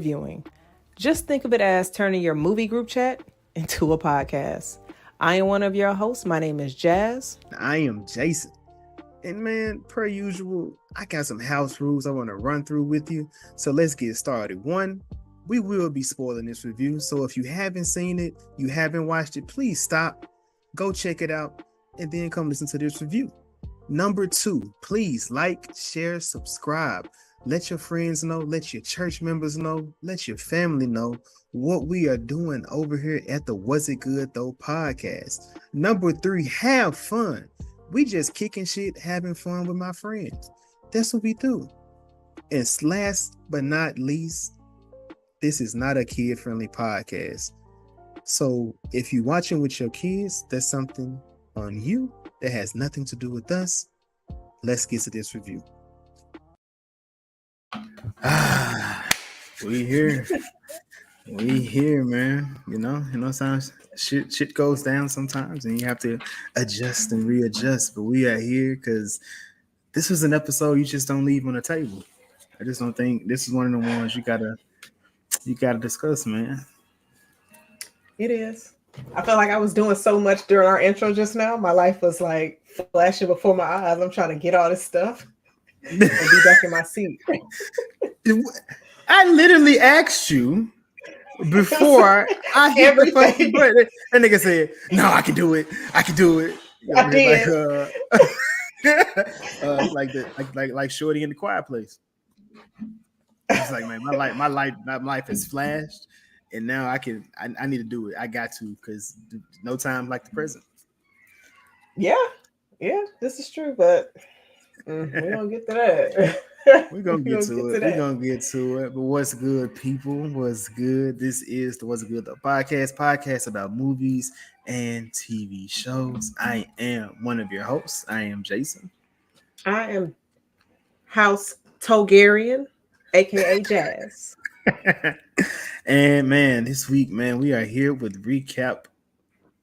reviewing. Just think of it as turning your movie group chat into a podcast. I am one of your hosts. My name is Jazz. I am Jason. And man, per usual, I got some house rules I want to run through with you. So let's get started. One, we will be spoiling this review. So if you haven't seen it, you haven't watched it, please stop, go check it out, and then come listen to this review. Number two, please like, share, subscribe. Let your friends know, let your church members know, let your family know what we are doing over here at the Was It Good Though podcast. Number three, have fun. We just kicking shit, having fun with my friends. That's what we do. And last but not least, this is not a kid-friendly podcast. So if you're watching with your kids, that's something on you that has nothing to do with us. Let's get to this review. We here, man. You know, sometimes shit goes down sometimes and you have to adjust and readjust. But we are here because this was an episode you just don't leave on the table. I just don't think this is one of the ones you gotta discuss, man. It is. I felt like I was doing so much during our intro just now. My life was like flashing before my eyes. I'm trying to get all this stuff and be back in my seat. I literally asked you before I hit the fucking button. That nigga said, "No, I can do it. I can do it." I did. Like Shorty in the Quiet Place. It's like, man, my life has flashed, and now I need to do it. I got to, because no time like the present. Yeah, this is true, but we're gonna get to that. We're gonna get to it. But what's good, people? What's good? This is the What's Good Though podcast about movies and TV shows. I am one of your hosts. I am Jason. I am House Togarian, aka Jazz. And man, this week, man, we are here with recap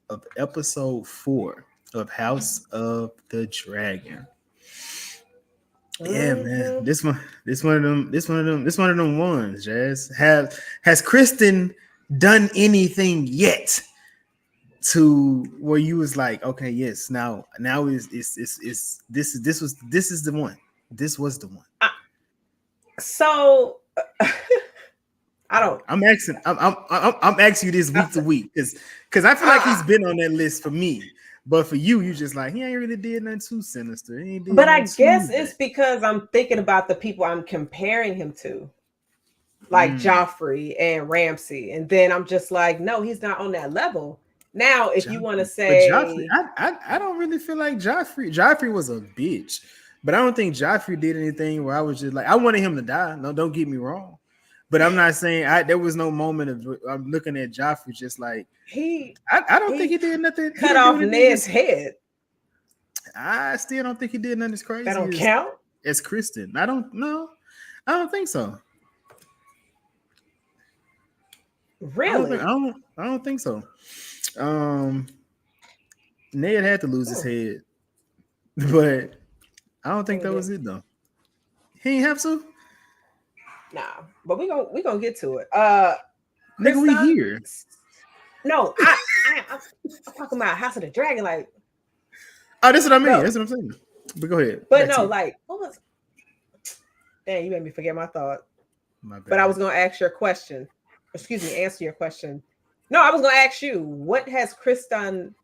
of episode 4 of House of the Dragon. Yeah, man. This one of them ones, Jazz. Has Kristen done anything yet to where you was like, okay, yes, now is this is the one. This was the one. So I don't. I'm asking you this week to week because I feel like he's been on that list for me. But for you, you just like, he ain't really did nothing too sinister. But I guess it's because I'm thinking about the people I'm comparing him to, like Joffrey and Ramsay. And then I'm just like, no, he's not on that level. Now, if you want to say... Joffrey, I don't really feel like Joffrey. Joffrey was a bitch. But I don't think Joffrey did anything where I was just like, I wanted him to die. No, don't get me wrong. But I'm not saying there was no moment of I'm looking at Joffrey just like I don't think he did nothing. Cut off Ned's head. I still don't think he did nothing as crazy. That don't count as Kristen. I don't think so. Really? I don't think so. Ned had to lose his head, but I don't think that was it though. He ain't have to. Nah, but we gonna get to it. Nigga, we here. No, I'm talking about House of the Dragon. Like, oh, that's what I mean. No. That's what I'm saying. But go ahead. But no, like, what was? Damn, you made me forget my thought. My bad. But I was gonna ask your question. Excuse me, answer your question. No, I was gonna ask you, what has Kristen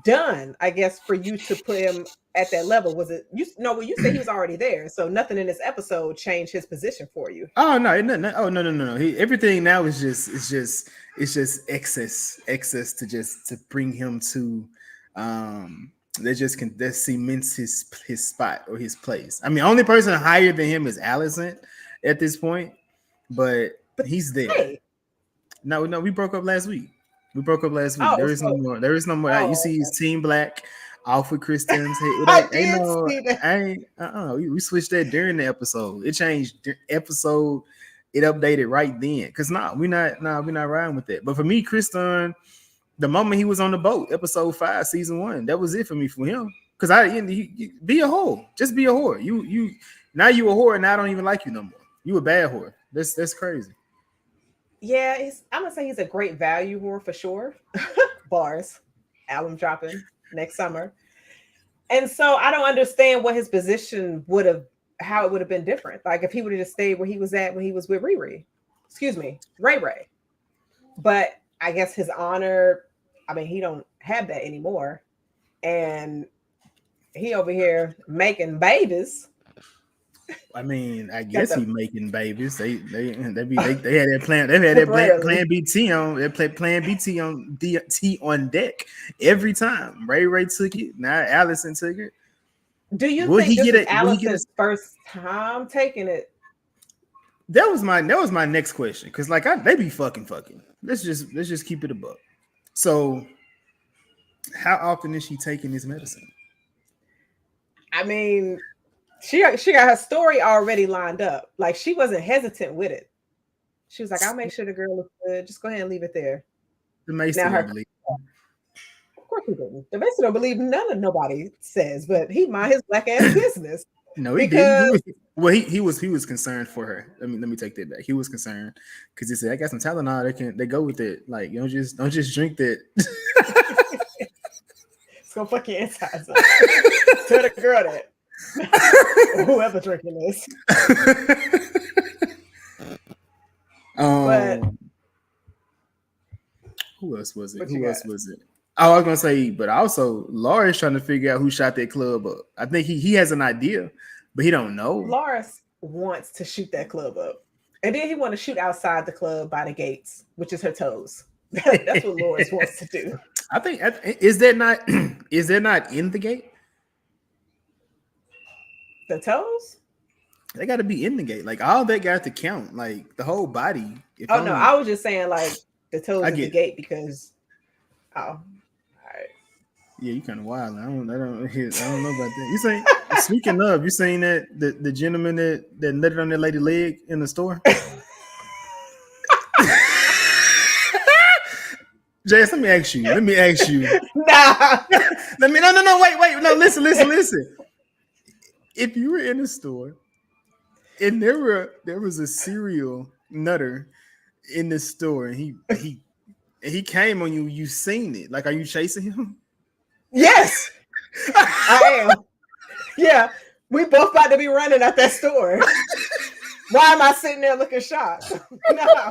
done? I guess for you to put him at that level, was it you? No, well, you said he was already there, so nothing in this episode changed his position for you. Oh no! No. Everything now is just excess to bring him to that cements his spot or his place. I mean, only person higher than him is Alicent at this point, but he's there. Hey. No, we broke up last week. Oh, there is no more. Oh, you see, his Team Black off with Kristen's head. We switched that during the episode. It changed episode. It updated right then. Cause we're not riding with that. But for me, Kristen, the moment he was on the boat, episode 5, season 1, that was it for me for him. Cause be a whore. Just be a whore. You now you a whore, and I don't even like you no more. You a bad whore. That's crazy. Yeah, I'm gonna say he's a great value whore for sure. Bars, album dropping next summer. And so I don't understand what his position would have, how it would have been different. Like if he would have just stayed where he was at when he was with Riri, excuse me, Ray Ray. But I guess his honor, I mean, he don't have that anymore. And he over here making babies. I mean, I Got guess he the making babies. They had that plan. They had that plan temporarily. BT on. They played plan BT on T on deck every time. Ray took it. Now Allison took it. Do you Will think he this get was it? Will he get it? Allison's first time taking it? That was my next question. Cause like they be fucking. Let's just keep it a buck. So how often is she taking this medicine? I mean, she got her story already lined up. Like she wasn't hesitant with it. She was like, "I'll make sure the girl looks good. Just go ahead and leave it there." The Mason Now don't her, believe. of course he didn't. The rest don't believe none of nobody says, but he mind his black ass business No, he didn't. because He was concerned for her. Let me take that back. He was concerned because he said, "I got some Tylenol. They go with it. Like you don't just drink that." it's gonna fuck your insides up. Tell the girl that. Whoever drinking this. But Who else was it? what you Who got? else was it? Oh, I was gonna say, but also Laura's trying to figure out who shot that club up. I think he has an idea, but he don't know. Lawrence wants to shoot that club up. And then he want to shoot outside the club by the gates, which is her toes. That's what Lawrence wants to do. I think is that not is that not in the gate? The toes? They got to be in the gate. Like all that got to count. Like the whole body. If Oh no, I was just saying like the toes of the get gate because all right. Yeah, you kind of wild. I don't know about that. You saying speaking of, you saying that the gentleman that nutted on that lady leg in the store? Jess, let me ask you. Nah. No, wait. No, listen. If you were in a store and there was a serial nutter in the store and he came on you, you seen it. Like, are you chasing him? Yes, I am. Yeah, we both about to be running at that store. Why am I sitting there looking shocked? No,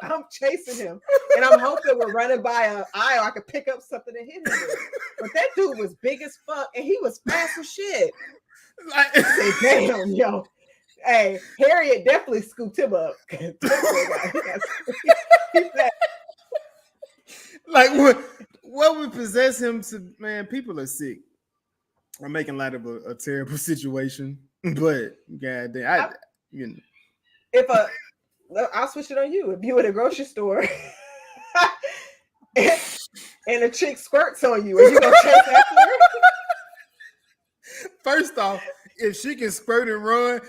I'm chasing him, and I'm hoping we're running by an aisle I could pick up something and hit him with. But that dude was big as fuck, and he was fast as shit. I said, "Damn, yo." Hey, Harriet definitely scooped him up. Like what would possess him to, man? People are sick. I'm making light of a terrible situation, but goddamn, I'll switch it on you. If you at a grocery store and a chick squirts on you, are you gonna chase after her? First off, if she can squirt and run,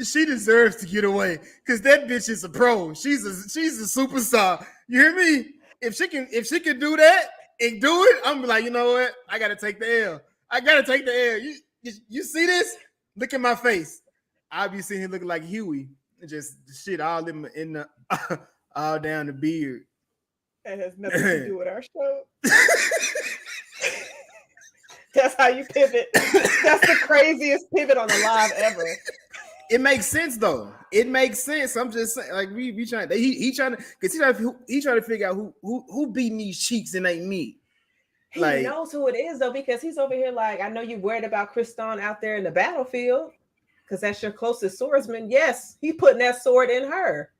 she deserves to get away because that bitch is a pro. She's a superstar. You hear me? If she can do that and do it, I'm like, you know what? I gotta take the L. You see this? Look at my face. I'll be sitting here looking like Huey, just shit all in the all down the beard. That has nothing to do with our show. That's how you pivot. That's the craziest pivot on the live ever. It makes sense though. It makes sense. I'm just saying, like we trying. He trying to figure out who beating these cheeks and ain't me. He knows who it is though, because he's over here like, I know you're worried about Kriston out there in the battlefield because that's your closest swordsman. Yes, he putting that sword in her.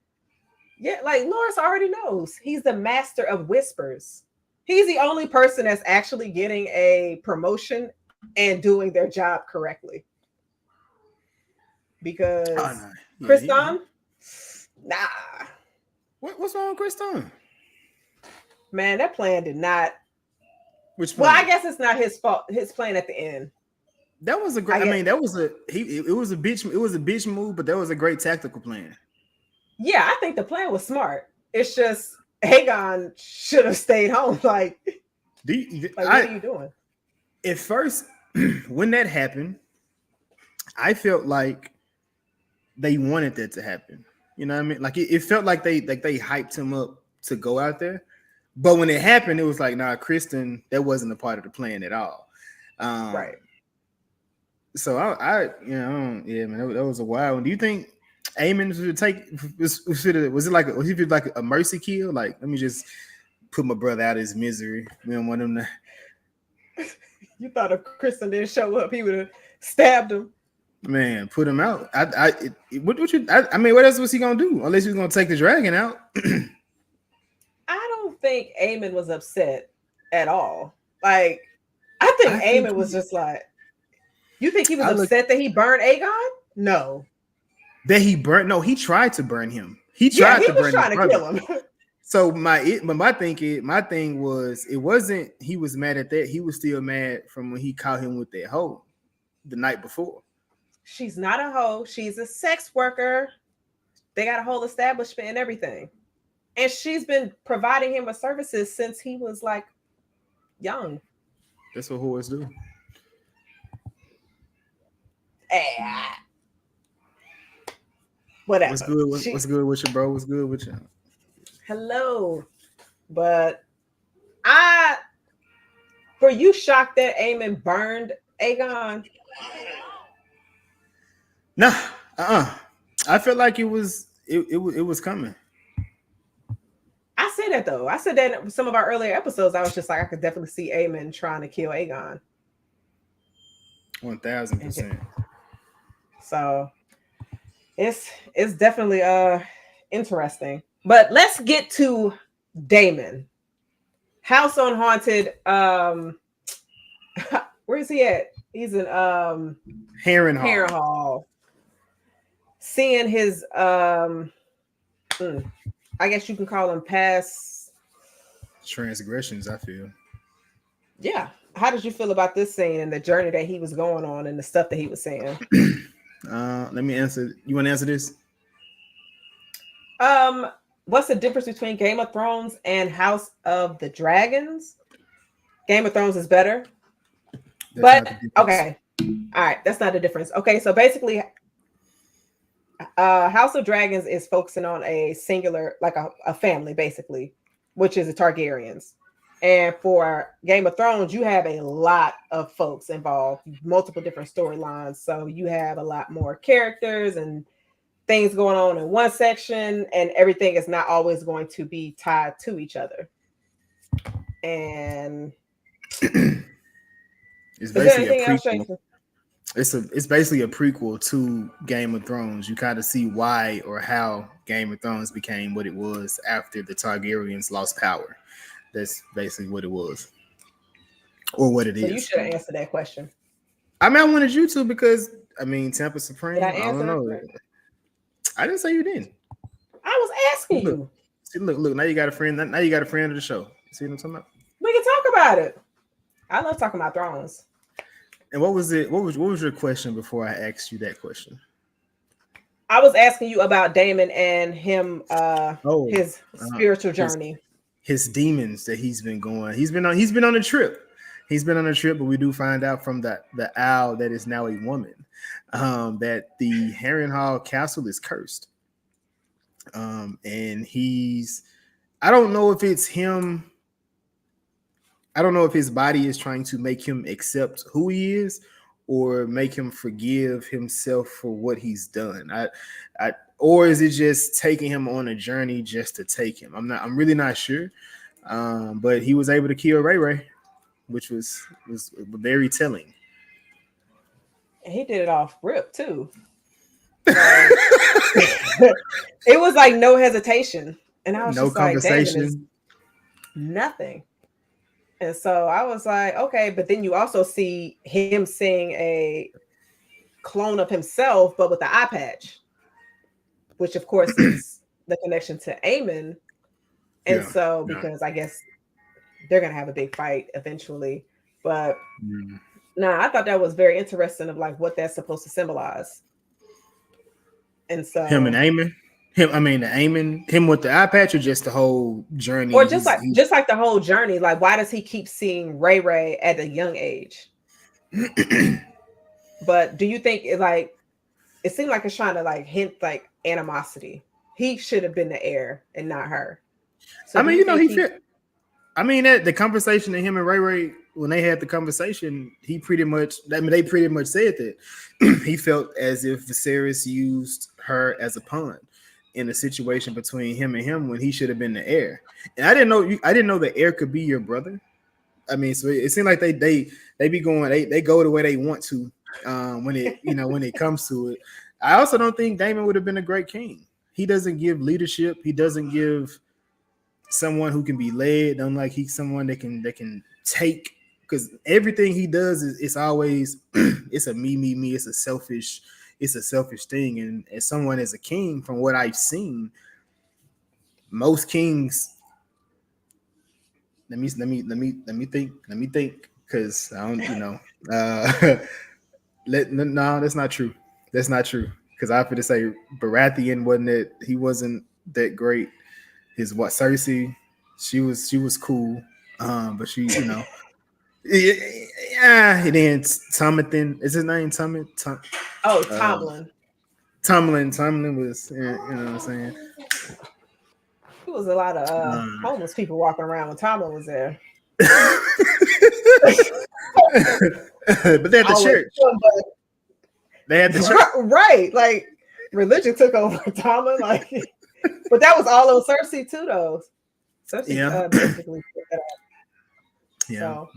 Yeah, like Loris already knows. He's the master of whispers. He's the only person that's actually getting a promotion and doing their job correctly. Because Kriston, nah. What's wrong with Kriston? Man, that plan did not. Which plan? Well, I guess it's not his fault. His plan at the end. That was a great. I mean, that was it was a bitch move, but that was a great tactical plan. Yeah, I think the plan was smart. It's just Aegon should have stayed home. Like, what are you doing? At first, when that happened, I felt like they wanted that to happen. You know what I mean? Like it felt like they hyped him up to go out there. But when it happened, it was like, nah, Kristen, that wasn't a part of the plan at all. Right. So yeah, man, that was a wild one. Do you think Eamon should take? Was he like a mercy kill? Like, let me just put my brother out of his misery. We don't want him to. You thought if Kristen didn't show up, he would have stabbed him. Man, put him out. What else was he gonna do? Unless he was gonna take the dragon out. I don't think Eamon was upset at all. Like, I think Eamon was just like, you think he was upset that he burned Aegon? No. That he burnt? No, he tried to burn him. He tried to burn him. Trying to kill him. So my thing was, it wasn't he was mad at that. He was still mad from when he caught him with that hoe the night before. She's not a hoe. She's a sex worker. They got a whole establishment and everything. And she's been providing him with services since he was like young. That's what whores do. Whatever. What's good? What's good with you, bro? What's good with you? Hello. But were you shocked that Eamon burned Aegon? Nah, I felt like it was coming. I said that though. I said that in some of our earlier episodes. I was just like, I could definitely see Eamon trying to kill Aegon. 1000%. So it's definitely interesting. But let's get to Daemon. House on Haunted. Where is he at? He's in Harrenhal. Seeing his I guess you can call them past transgressions, I feel. Yeah. How did you feel about this scene and the journey that he was going on and the stuff that he was saying? Let me answer. You want to answer this? What's the difference between Game of Thrones and House of the Dragons? Game of Thrones is better. But okay. All right, that's not the difference. Okay, so basically House of Dragons is focusing on a singular, like a family, basically, which is the Targaryens. And for Game of Thrones, you have a lot of folks involved, multiple different storylines. So you have a lot more characters and things going on in one section, and everything is not always going to be tied to each other. And it's basically a prequel. It's basically a prequel to Game of Thrones. You kind of see why or how Game of Thrones became what it was after the Targaryens lost power. That's basically what it was, or what it is. You should have answered that question. I mean, I wanted you to because Tampa Supreme. Did I answer? I don't know. I didn't say you didn't. I was asking you. See, look. Now you got a friend. Now you got a friend of the show. See what I'm talking about? We can talk about it. I love talking about Thrones. And what was it? What was your question before I asked you that question? I was asking you about Daemon and him. His spiritual journey. His demons that he's been going. He's been on a trip. He's been on a trip, but we do find out from the owl that is now a woman, that the Harrenhal castle is cursed. And I don't know if it's him. I don't know if his body is trying to make him accept who he is or make him forgive himself for what he's done. Or is it just taking him on a journey just to take him? I'm really not sure. But he was able to kill Ray, which was very telling. And he did it off rip too. It was like no hesitation. And I was no just conversation. Like, nothing. And so I was like, okay, but then you also see him seeing a clone of himself, but with the eye patch, which of course is the connection to Aemon. And so, because I guess they're going to have a big fight eventually, but I thought that was very interesting of like what that's supposed to symbolize. And so him and Aemon. Him with the eye patch, or just the whole journey, or just like the whole journey. Like, why does he keep seeing Ray at a young age? But do you think it seemed like it's trying to like hint like animosity, he should have been the heir and not her. So I do mean, you think that the conversation that him and Ray when they had the conversation, they pretty much said that he felt as if Viserys used her as a pawn in a situation between him and him when he should have been the heir. And I didn't know the heir could be your brother. I mean, so it seemed like they be going, they go the way they want to when it comes to it. I also don't think Daemon would have been a great king. He doesn't give leadership. He doesn't give someone who can be led, unlike he's someone that can take, because everything he does is always it's a me, it's a selfish thing. And as someone as a king, from what I've seen, most kings, let me think, because I don't, no, that's not true. Because I have to say Baratheon he wasn't that great. His Cersei, she was cool, but she, yeah. And then Tommen, is his name Tommen? Tomlin. Tomlin was, you know what I'm saying. There was a lot of homeless people walking around when Tomlin was there. But they had the church. They had the church, right? Like religion took over Tomlin, like. But that was all on Cersei too, though. Cersei basically put that up. Yeah. So,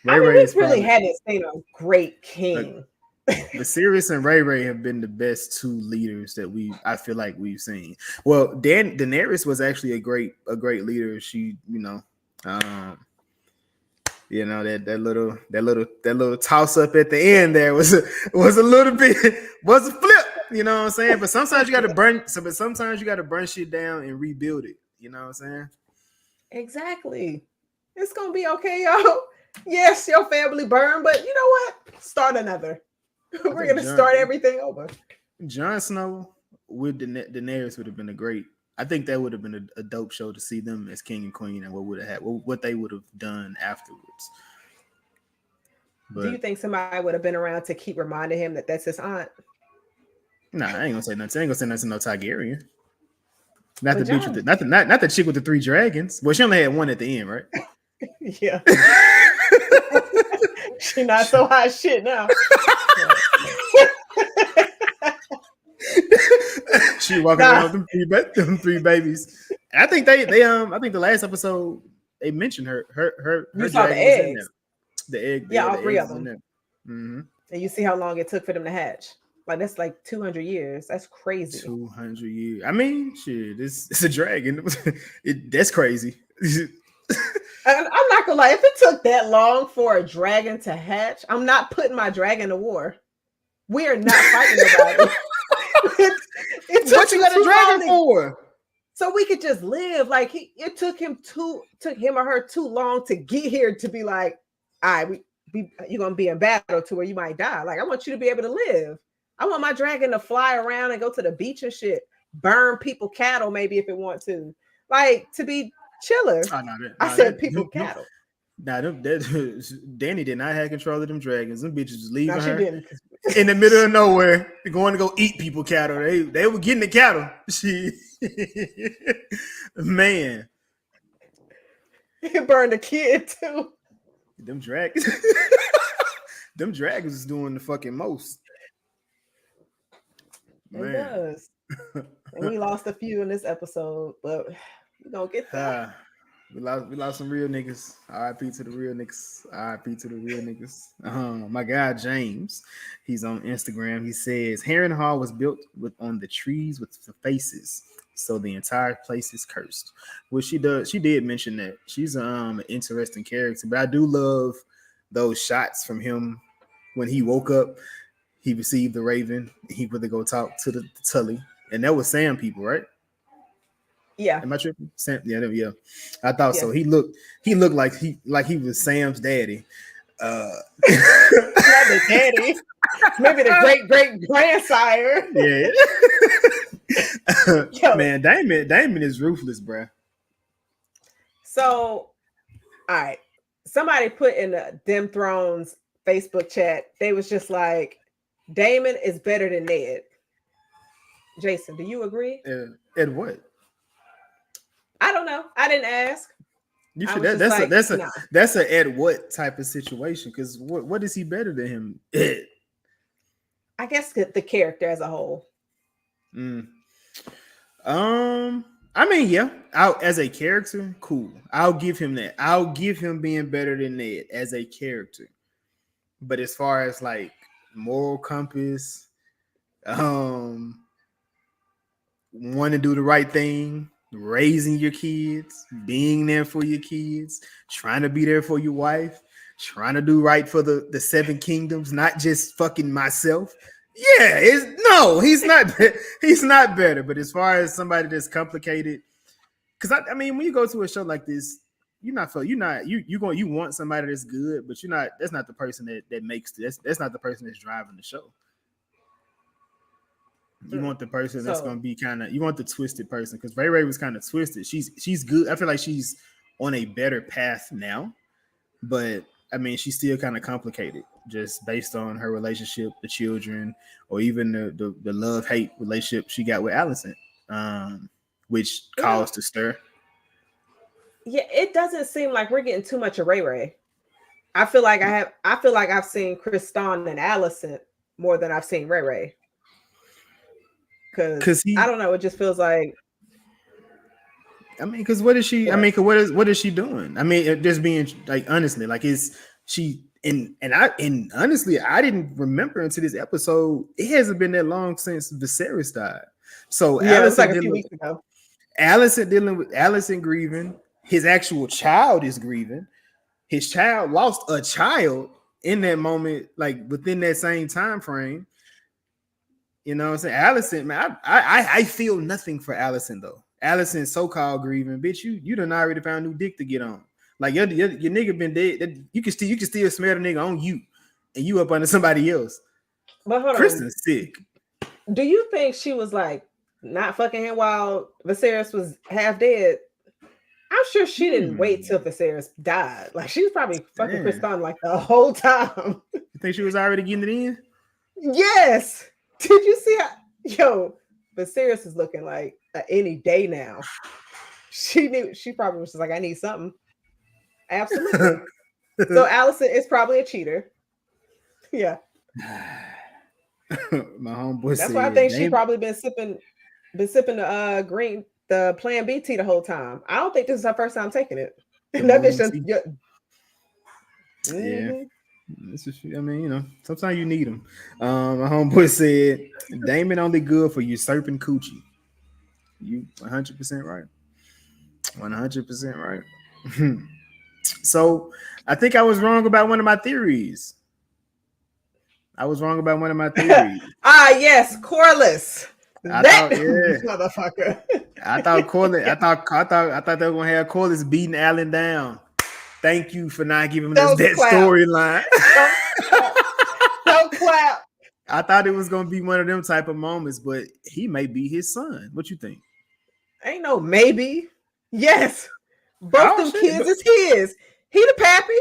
Ray we really hadn't seen a great king. Viserys and Ray have been the best two leaders that I feel like we've seen. Well, Daenerys was actually a great leader. She, that little toss up at the end there was a flip. You know what I'm saying? But sometimes you got to burn shit down and rebuild it. You know what I'm saying? Exactly. It's gonna be okay, y'all. Yes, your family burned, but you know what? Start another. We're gonna start everything over. Jon Snow with Daenerys would have been I think that would have been a dope show to see them as king and queen and what they would have done afterwards. But, do you think somebody would have been around to keep reminding him that that's his aunt? Nah, I ain't gonna say nothing. I ain't gonna say nothing to no Targaryen. Not the bitch with not the chick with the 3 dragons. Well, she only had one at the end, right? Yeah. She not so hot shit now. She walking around with them three babies. I think I think the last episode they mentioned her you saw the eggs. The egg. Yeah, all 3 of them. Mm-hmm. And you see how long it took for them to hatch. Like that's like 200 years. That's crazy. 200 years. I mean, shit, it's a dragon. That's crazy. I'm not gonna lie. If it took that long for a dragon to hatch, I'm not putting my dragon to war. We are not fighting nobody. it took what you got a dragon for? So we could just live. Like it took him or her too long to get here to be like, all right, you're gonna be in battle to where you might die. Like I want you to be able to live. I want my dragon to fly around and go to the beach and shit, burn people cattle maybe if it want to, like to be chiller. I said people cattle. Nah, Danny did not have control of them dragons. Them bitches was leaving her didn't. In the middle of nowhere, going to go eat people cattle. They were getting the cattle. Man, he burned a kid too. Them dragons. Them dragons is doing the fucking most. Man. It does. And we lost a few in this episode, but we're gonna get there. We lost some real niggas. R.I.P. to the real niggas. R.I.P. to the real niggas. My guy James, he's on Instagram. He says Harrenhal was built on the trees with the faces, so the entire place is cursed. Well, she did mention that. She's an interesting character, but I do love those shots from him when he woke up. He received the raven. He went to go talk to the Tully, and that was Sam people, right? Yeah. Am I tripping? Sam, yeah. I thought so. He looked like he was Sam's daddy. Not the daddy. Maybe the great grandsire. Yeah. Man, Damon is ruthless, bruh. So, all right. Somebody put in the Dem Thrones Facebook chat, they was just like, Damon is better than Ned. Jason, do you agree? And what? I don't know. I didn't ask. You I should was just like, no. that's a at what type of situation? Because what is he better than him? Ed. I guess the character as a whole. Mm. Um, I mean, yeah, as a character, cool. I'll give him that. I'll give him being better than Ned as a character. But as far as like moral compass, um, want to do the right thing, raising your kids, being there for your kids, trying to be there for your wife, trying to do right for the seven kingdoms, not just fucking myself. Yeah, he's not he's not better. But as far as somebody that's complicated, because I mean, when you go to a show like this, you want somebody that's good, but you're not. That's not the person that makes that's not the person that's driving the show. You want the person that's So gonna be you want the twisted person because Ray Ray was kind of twisted. She's good. I feel like she's on a better path now, but I mean she's still kind of complicated just based on her relationship, the children, or even the love hate relationship she got with Allison, which caused to stir. yeah, it doesn't seem like we're getting too much of Ray Ray. I feel like I've seen Kristan and Allison more than I've seen Ray Ray. Because Because I he, don't know, it just feels like I mean, because what is she? I what? mean, cause what is she doing? I mean, just being like honestly, like is she? And honestly, I didn't remember until this episode. It hasn't been that long since Viserys died. So Yeah, it was like a few weeks ago. Allison dealing with Allison grieving. His actual child is grieving. His child lost a child in that moment, like within that same time frame. You know what I'm saying? Allison, man, I feel nothing for Allison though. Allison so-called grieving, bitch. You done already found a new dick to get on. Like your nigga been dead. You can still smell the nigga on you, and you up under somebody else. But hold on. Kristen's sick. Do you think she was like not fucking him while Viserys was half dead? I'm sure she didn't wait till Viserys died. Like she was probably fucking Kristan like the whole time. You think she was already getting it in? Yes. Did you see how Viserys is looking like any day now. She knew she probably was just like, I need something. Absolutely. So Allison is probably a cheater. Yeah. My homeboy. That's why I think she probably been sipping the Plan B tea the whole time. I don't think this is her first time taking it. That bitch yeah. This is, I mean, you know, sometimes you need them. My homeboy said, Damon only good for usurping coochie. You 100% right. 100% right. So I think I was wrong about one of my theories. Yes, Corliss. Motherfucker. I thought they were gonna have Corliss beating Allen down. Thank you for not giving us that storyline. Don't clap. I thought it was gonna be one of them type of moments, but he may be his son. What you think? Ain't no maybe. Yes. Both them kids is his. He the pappy.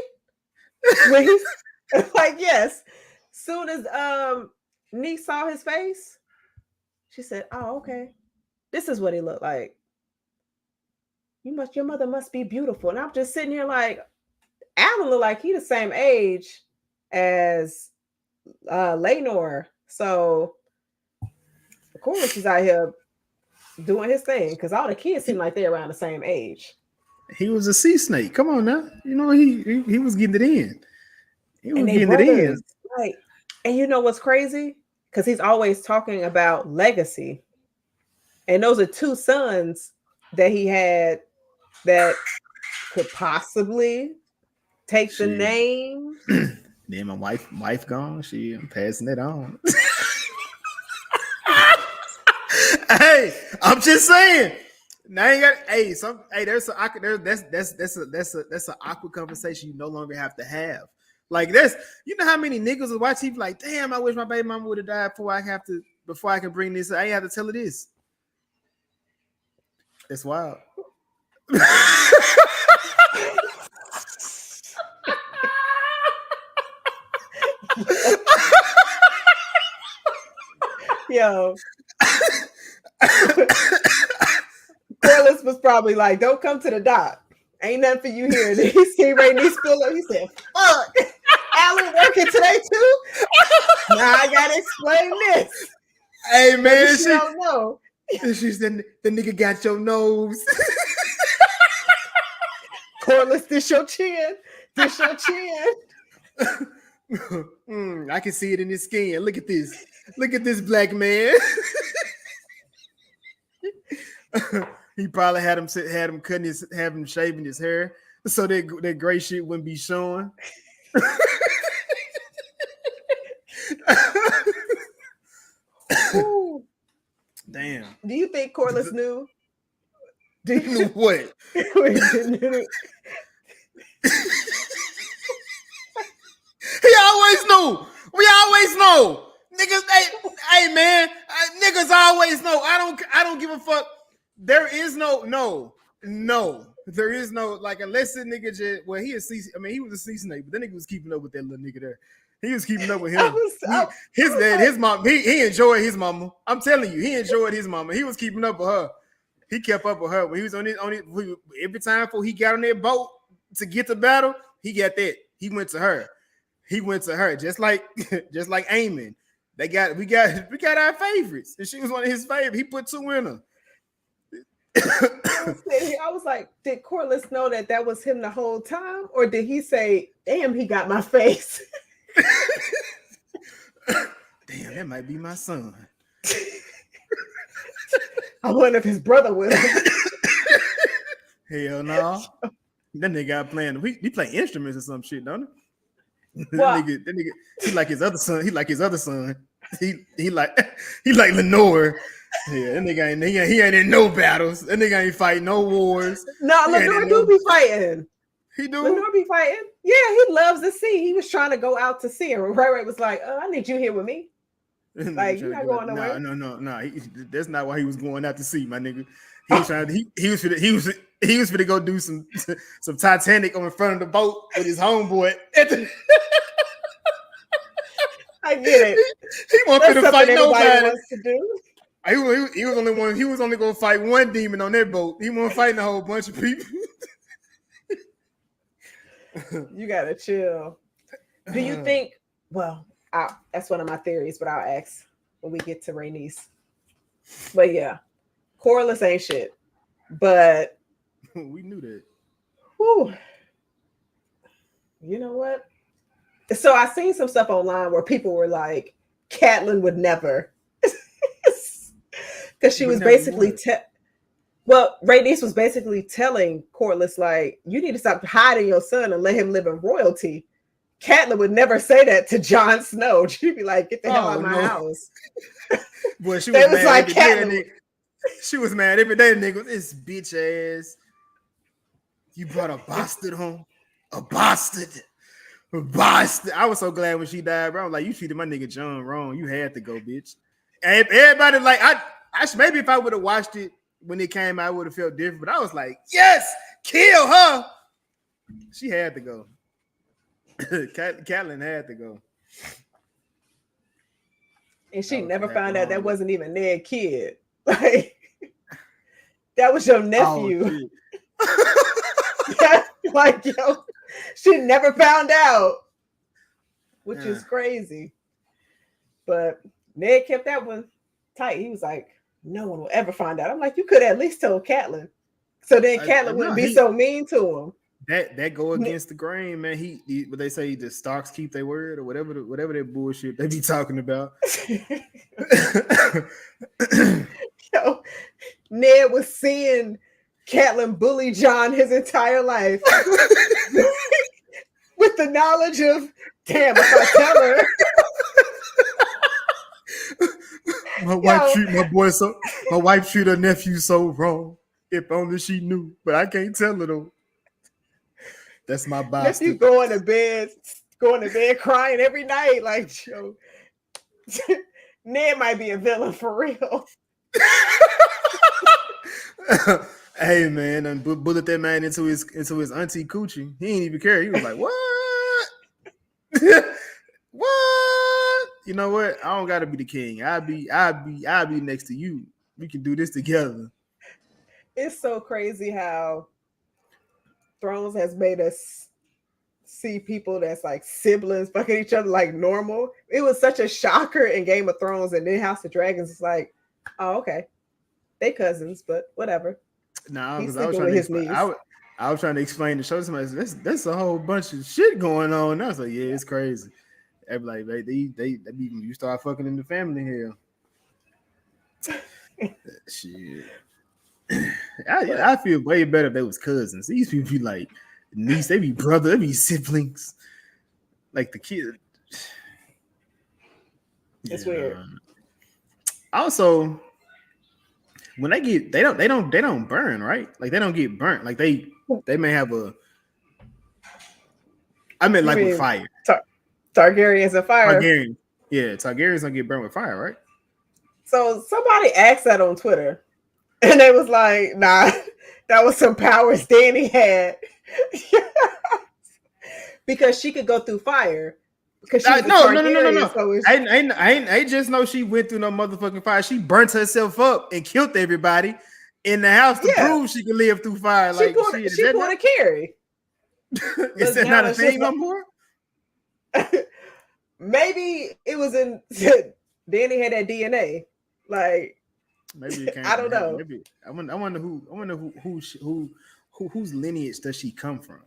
When he's like, yes. Soon as Nee saw his face, she said, oh, okay. This is what he looked like. Your mother must be beautiful. And I'm just sitting here like, Alan looked like he the same age as Laenor. So of course he's out here doing his thing because all the kids seem like they're around the same age. He was a sea snake. Come on now. You know, he was getting it in. He was getting brothers, it in. Like, and you know what's crazy? Because he's always talking about legacy. And those are two sons that he had that could possibly take the name. Then my wife gone. I'm passing it on. Hey, I'm just saying. Now you got that's an awkward conversation you no longer have to have. Like this, you know how many niggas will watch TV like, damn, I wish my baby mama would have died before I can bring this. I ain't have to tell her this. It's wild. Yo, Corliss was probably like, "Don't come to the dock. Ain't nothing for you here." And he see Rainy spill up. He said, "Fuck, Alan working today too? Now I gotta explain this." Hey man, she don't know. She said the nigga got your nose. Corliss, this your chin. This your chin. I can see it in his skin. Look at this. Look at this black man. He probably had him have him shaving his hair so that gray shit wouldn't be showing. Damn. Do you think Corliss knew? Do you know what? He always knew. We always know. Niggas, hey man, niggas always know. I don't give a fuck. There is no. There is no, like, unless the nigga just, well, he was a sea snake, but that nigga was keeping up with that little nigga there. He was keeping up with him. His mom, he enjoyed his mama. I'm telling you, he enjoyed his mama. He was keeping up with her. He kept up with her when he was on it. Every time before he got on that boat to get to battle, he got that. He went to her. Just like Eamon. We got our favorites, and she was one of his favorites. He put 2 in her. I was like, did Corliss know that was him the whole time, or did he say, "Damn, he got my face"? Damn, that might be my son. I wonder if his brother will. Hell no. That nigga playing. He play instruments or some shit, don't he? Well, that nigga, he like his other son. He like Lenore. Yeah, that nigga he ain't in no battles. That nigga ain't fighting no wars. No, Lenore do be fighting. He do. Lenore be fighting. Yeah, he loves the sea. He was trying to go out to sea, and Ray was like, "I need you here with me." Like, you're not going nowhere. No. That's not why he was going out to sea, my nigga. He was trying to. He was gonna go do some Titanic on the front of the boat with his homeboy. I get it. He wanted to fight nobody. Wants to do. He was only one. He was only gonna fight one demon on that boat. He wasn't fighting a whole bunch of people. You gotta chill. Do you think? Well, that's one of my theories, but I'll ask when we get to Rhaenys. But yeah, Corliss ain't shit. But we knew that. Whew, you know what? So I seen some stuff online where people were like, Catelyn would never. Because she was basically Rhaenys was basically telling Corliss, like, you need to stop hiding your son and let him live in royalty. Catelyn would never say that to Jon Snow. She'd be like, get the hell out of my house. Boy, she was mad like every day. She was mad every day, nigga. This bitch ass. You brought a bastard home. A bastard. I was so glad when she died, bro. I was like, you treated my nigga Jon wrong. You had to go, bitch. And everybody, like, maybe if I would have watched it when it came out, I would have felt different. But I was like, yes, kill her. She had to go. Catelyn had to go. And she never found out that wasn't even their kid. Like, that was your nephew. Like, yo, she never found out, which is crazy. But Ned kept that one tight. He was like, no one will ever find out. I'm like, you could at least tell Catelyn. So then Catelyn wouldn't be so mean to him. That go against the grain, man. He what they say, the stocks keep their word, or whatever that bullshit they be talking about. Yo, Ned was seeing Catelyn bully Jon his entire life with the knowledge of, damn, if I tell her. My wife treat her nephew so wrong. If only she knew, but I can't tell her though. That's my bastard. Nephew going to bed crying every night. Like, yo, Ned might be a villain for real. Hey man, and bullet that man into his auntie coochie. He ain't even care. He was like, what? What? You know what? I don't gotta be the king. I'll be next to you. We can do this together. It's so crazy how Thrones has made us see people that's like siblings fucking each other like normal. It was such a shocker in Game of Thrones, and then House of Dragons is like, oh, okay, they cousins, but whatever. Nah, He's because I was sleeping trying with to his explain. niece. I was trying to explain to show somebody that's a whole bunch of shit going on. And I was like, yeah, it's crazy. Everybody, like, they be, you start fucking in the family here. Shit. I feel way better if they was cousins. These people be like niece, they be brother, they be siblings. Like the kid. It's weird. Also, when they don't burn, right? Like they don't get burnt. Like they may have a. I meant like with fire. Targaryens and fire. Targaryen. Yeah, Targaryens don't get burnt with fire, right? So somebody asked that on Twitter, and they was like, "Nah, that was some powers Dany had." Because she could go through fire. Because she was no. So I just know she went through no motherfucking fire. She burnt herself up and killed everybody in the house to prove she could live through fire. She pulled a Carrie. Is that not a thing no more? Maybe it was in Danny had that DNA. Like maybe it came I don't know. Maybe I wonder whose lineage does she come from?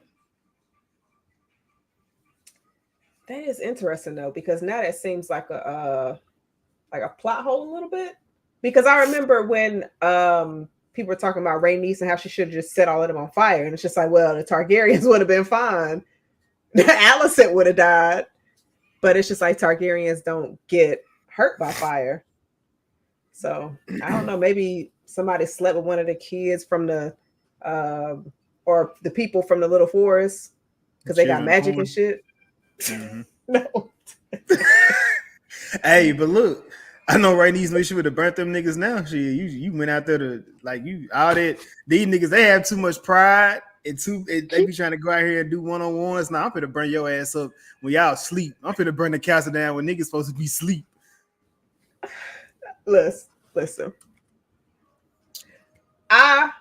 That is interesting though, because now that seems like a plot hole a little bit. Because I remember when people were talking about Rhaenys and how she should have just set all of them on fire, and it's just like, well, the Targaryens would have been fine. Alicent would have died, but it's just like Targaryens don't get hurt by fire. So I don't know. Maybe somebody slept with one of the kids from the or the people from the Little Forest because they got magic and shit. Mm-hmm. No. Hey, but look, I know Rhaenys knew she would have burnt them niggas now. You went out there to all that. These niggas, they have too much pride and they be trying to go out here and do one-on-ones. Now I'm finna burn your ass up when y'all sleep. I'm finna burn the castle down when niggas supposed to be sleep. Listen. I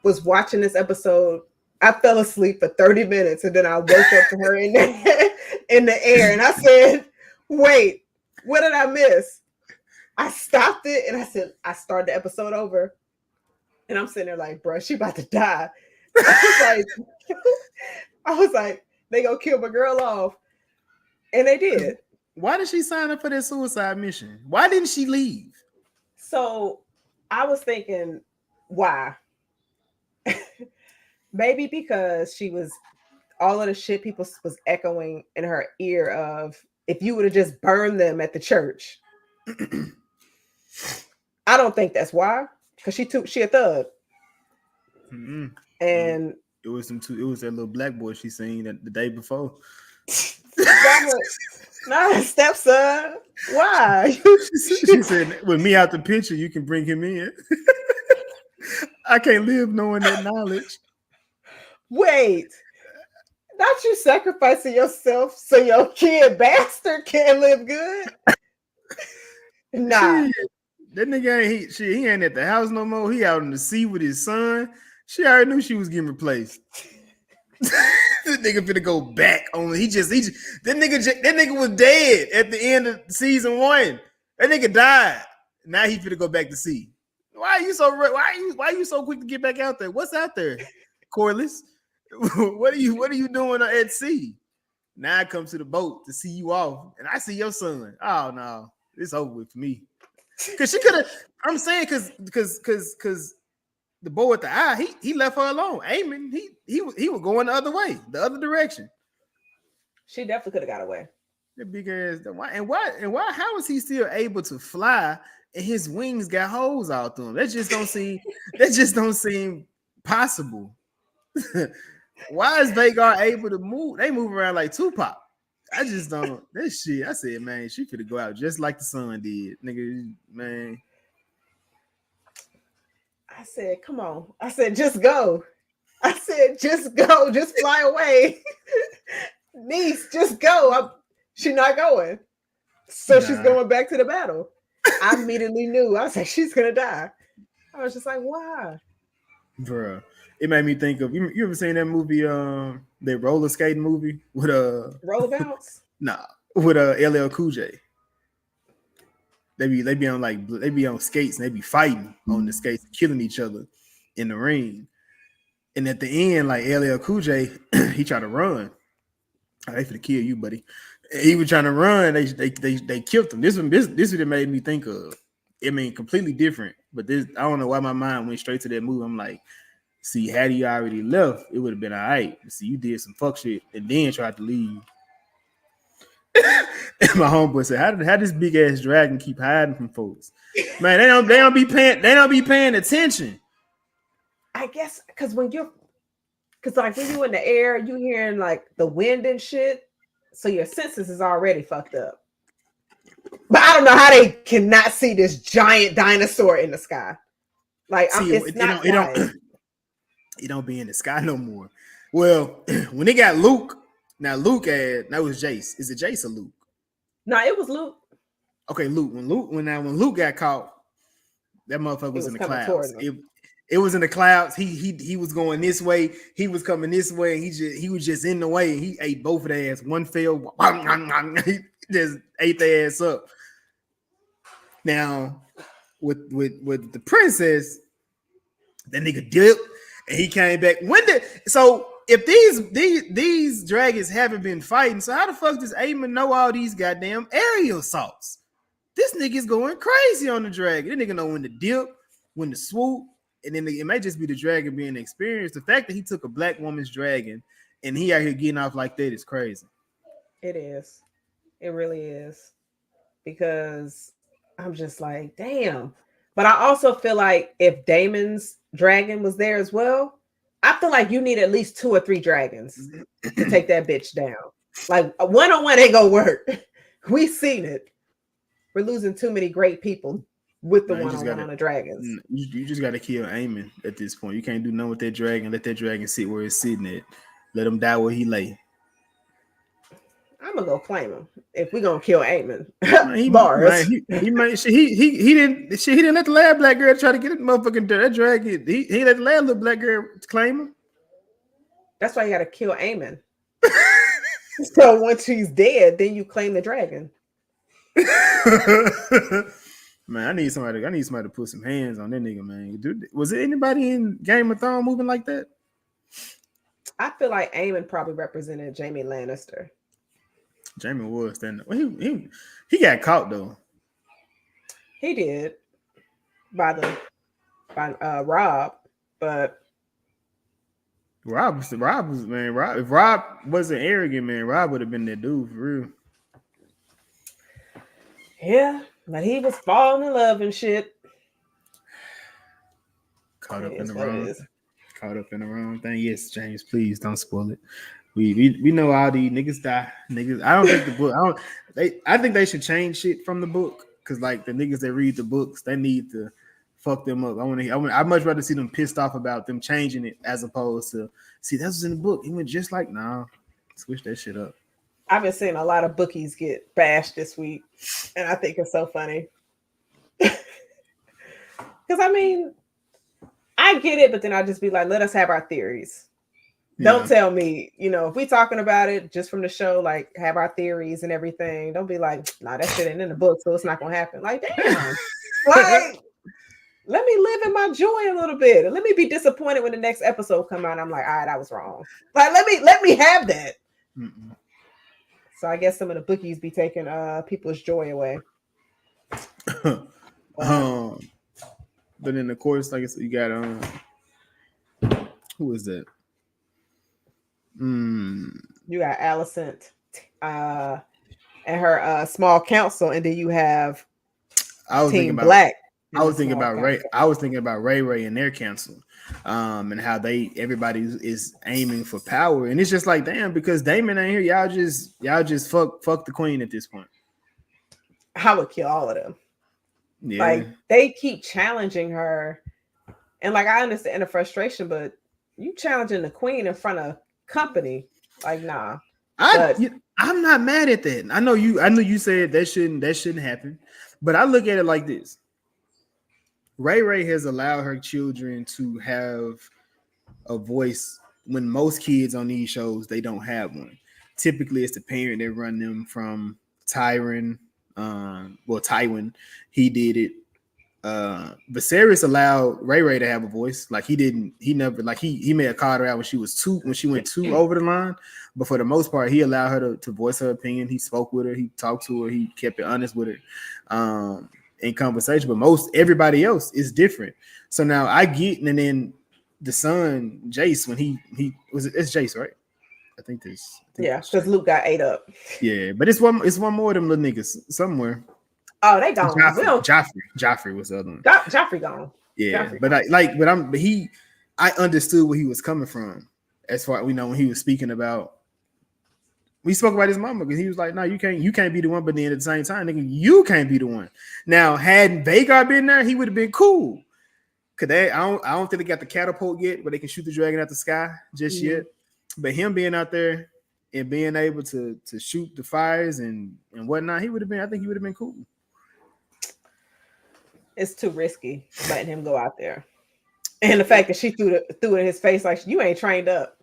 was watching this episode. I fell asleep for 30 minutes and then I woke up to her in the air and I said, wait, what did I miss? I stopped it and I said, I started the episode over. And I'm sitting there like, bro, she about to die. I was like, they gonna kill my girl off. And they did. Why did she sign up for that suicide mission? Why didn't she leave? So I was thinking, why? Maybe because she was all of the shit people was echoing in her ear of if you would have just burned them at the church. I don't think that's why, because she a thug. Mm-hmm. And it was that little black boy she seen the day before. Not stepson. Why? She said, with me out the picture, you can bring him in. I can't live knowing that knowledge. Wait, not you sacrificing yourself so your kid bastard can't live good? Nah. That nigga he ain't at the house no more. He out in the sea with his son. She already knew she was getting replaced. This nigga finna go back on. That nigga was dead at the end of season 1. That nigga died. Now he finna go back to sea. Why are you so quick to get back out there? What's out there, Corliss? What are you doing at sea? Now I come to the boat to see you off, and I see your son. Oh no, it's over with for me. Cause she could have. I'm saying because the boy with the eye, he left her alone. Aiming, he was going the other way, the other direction. She definitely could have got away. That big ass. Why? How is he still able to fly? And his wings got holes out through them. That just don't seem possible. Why is Vagar able to move? They move around like Tupac. I just don't. That shit. I said, man, she could go out just like the sun did, nigga. Man. I said, come on. I said, just go. I said, just go. Just fly away. Niece, just go. She's not going. So she's going back to the battle. I immediately knew. I was like, she's gonna die. I was just like, why? Bruh. It made me think of you ever seen that movie, the roller skating movie with Roller bounce? nah with LL Cool J. They be on they be on skates and they be fighting on the skates, killing each other in the ring. And at the end, like LL Cool J, he tried to run. Oh, they finna kill you, buddy. He was trying to run. They killed him. This what it made me think of. I mean, completely different. But this, I don't know why my mind went straight to that movie. I'm like, see, had he already left, it would have been all right. See, you did some fuck shit and then tried to leave. And my homeboy said, how this big ass dragon keep hiding from folks? Man, they don't be paying attention. I guess because like when you in the air, you hearing like the wind and shit, so your senses is already fucked up. But I don't know how they cannot see this giant dinosaur in the sky. Like See, it's not quiet. It don't be in the sky no more. Well, when they got Luke, now Luke that was Jace. Is it Jace or Luke? No, it was Luke. Okay, Luke. When Luke got caught, that motherfucker was in the clouds. It was in the clouds. He was going this way. He was coming this way. He was just in the way. He ate both of their ass. One fell. He just ate their ass up. Now, with the princess, that nigga dipped and he came back. So if these dragons haven't been fighting, so how the fuck does Aemon know all these goddamn aerial assaults? This nigga's going crazy on the dragon. This nigga know when to dip, when to swoop, and then it may just be the dragon being experienced. The fact that he took a black woman's dragon and he out here getting off like that is crazy. It is. It really is. Because I'm just like, damn. But I also feel like if Damon's dragon was there as well, I feel like you need at least 2 or 3 dragons to take that bitch down. Like one-on-one ain't gonna work. We seen it. We're losing too many great people with the one-on-one on the dragons. You just gotta kill Aemon at this point. You can't do nothing with that dragon. Let that dragon sit where it's sitting at. Let him die where he lay. I'm gonna go claim him if we're gonna kill Aemon. Bars. He didn't let the lad black girl try to get it motherfucking that dragon. He let the lad little black girl claim him. That's why you gotta kill Aemon. So once he's dead, then you claim the dragon. Man, I need somebody to put some hands on that nigga, man. Dude, was there anybody in Game of Thrones moving like that? I feel like Aemon probably represented Jaime Lannister. Jaime was standing. He got caught though. He did by Rob, but Rob was man. If Rob wasn't arrogant, man, Rob would have been that dude for real. Yeah, but he was falling in love and shit. Caught up in the wrong thing. Yes, James, please don't spoil it. We know all these niggas die. Niggas, I don't think the book. I think they should change shit from the book because like the niggas that read the books, they need to fuck them up. I'd much rather see them pissed off about them changing it as opposed to see that was in the book. He went just like switch that shit up. I've been seeing a lot of bookies get bashed this week, and I think it's so funny. Because I mean, I get it, but then I just be like, let us have our theories. Yeah. Don't tell me, if we talking about it just from the show, like have our theories and everything. Don't be like, nah, that shit ain't in the book, so it's not gonna happen. Like, damn, like, let me live in my joy a little bit, and let me be disappointed when the next episode come out. And I'm like, all right, I was wrong. Like, let me have that. Mm-mm. So I guess some of the bookies be taking people's joy away. But then of course, like I said, you got who is that? You got Alicent and her small council, and then you have Team Black. I was thinking about Ray. I was thinking about Ray and their council, and how everybody is aiming for power, and it's just like damn, because Daemon ain't here. Y'all just fuck the queen at this point. I would kill all of them. Yeah. Like they keep challenging her, and like I understand the frustration, but you challenging the queen in front of company, like nah. I'm not mad at that. I know you said that shouldn't happen, But I look at it like this: Ray Ray has allowed her children to have a voice when most kids on these shows they don't have one. Typically, it's the parent that run them from Tyron. Tywin, he did it. Viserys allowed Ray Ray to have a voice. Like he never like he may have called her out when she went too over the line. But for the most part, he allowed her to voice her opinion. He spoke with her, he talked to her, he kept it honest with her in conversation. But everybody else is different. So now I get, and then the son, Jace, when it's Jace, right? I think yeah, because Luke got ate up. Yeah, but it's one more of them little niggas somewhere. Oh, they gone. Joffrey was the other one. Joffrey gone. Yeah, Joffrey but I understood where he was coming from. As far we know, when he was speaking about, we spoke about his mama because he was like, "No, you can't be the one." But then at the same time, nigga, you can't be the one. Now, had Vagar been there, he would have been cool. Cause I don't think they got the catapult yet, where they can shoot the dragon out the sky just yet. But him being out there and being able to shoot the fires and whatnot, I think he would have been cool. It's too risky letting him go out there, and the fact that she threw it in his face like you ain't trained up.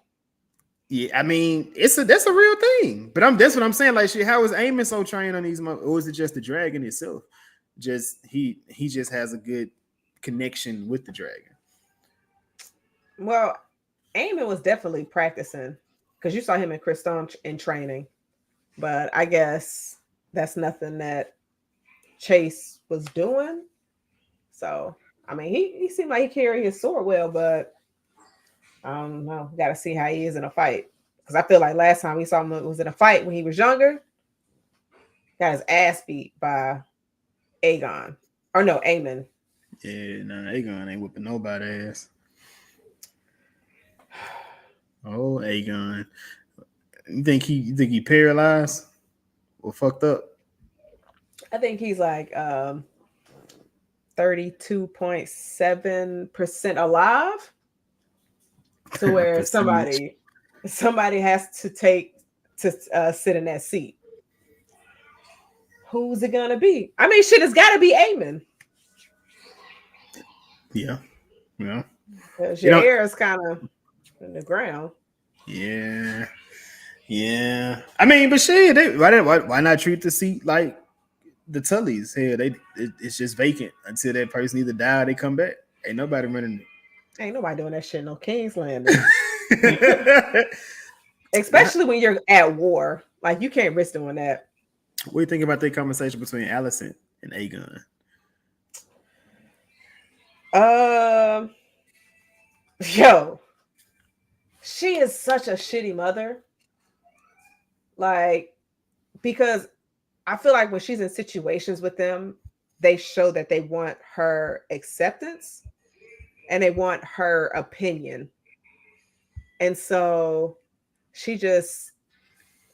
Yeah, I mean that's a real thing. But that's what I'm saying. Like, how is Aemon so trained on these? Or is it just the dragon itself? Just he just has a good connection with the dragon. Well, Aemon was definitely practicing because you saw him in Crystone in training, but I guess that's nothing that Chase was doing. So, I mean, he seemed like he carried his sword well, but I don't know. Got to see how he is in a fight. Because I feel like last time we saw him was in a fight when he was younger. Got his ass beat by Aegon. Or no, Aemon. Yeah, Aegon ain't whipping nobody ass. Oh, Aegon. You think he paralyzed or fucked up? I think he's like 32.7% alive, to where somebody has to sit in that seat. Who's it gonna be? I mean, shit, it's gotta be Aemon. Yeah. Because your hair is kind of in the ground. Yeah. I mean, but shit, why not treat the seat like the Tullys? Here, it's just vacant until that person either die or they come back. Ain't nobody running it. Ain't nobody doing that shit in no King's Landing. Especially when you're at war. Like, you can't risk doing that. What do you think about that conversation between Alicent and Aegon? Yo, she is such a shitty mother. Like, because I feel like when she's in situations with them, they show that they want her acceptance and they want her opinion. And so she just,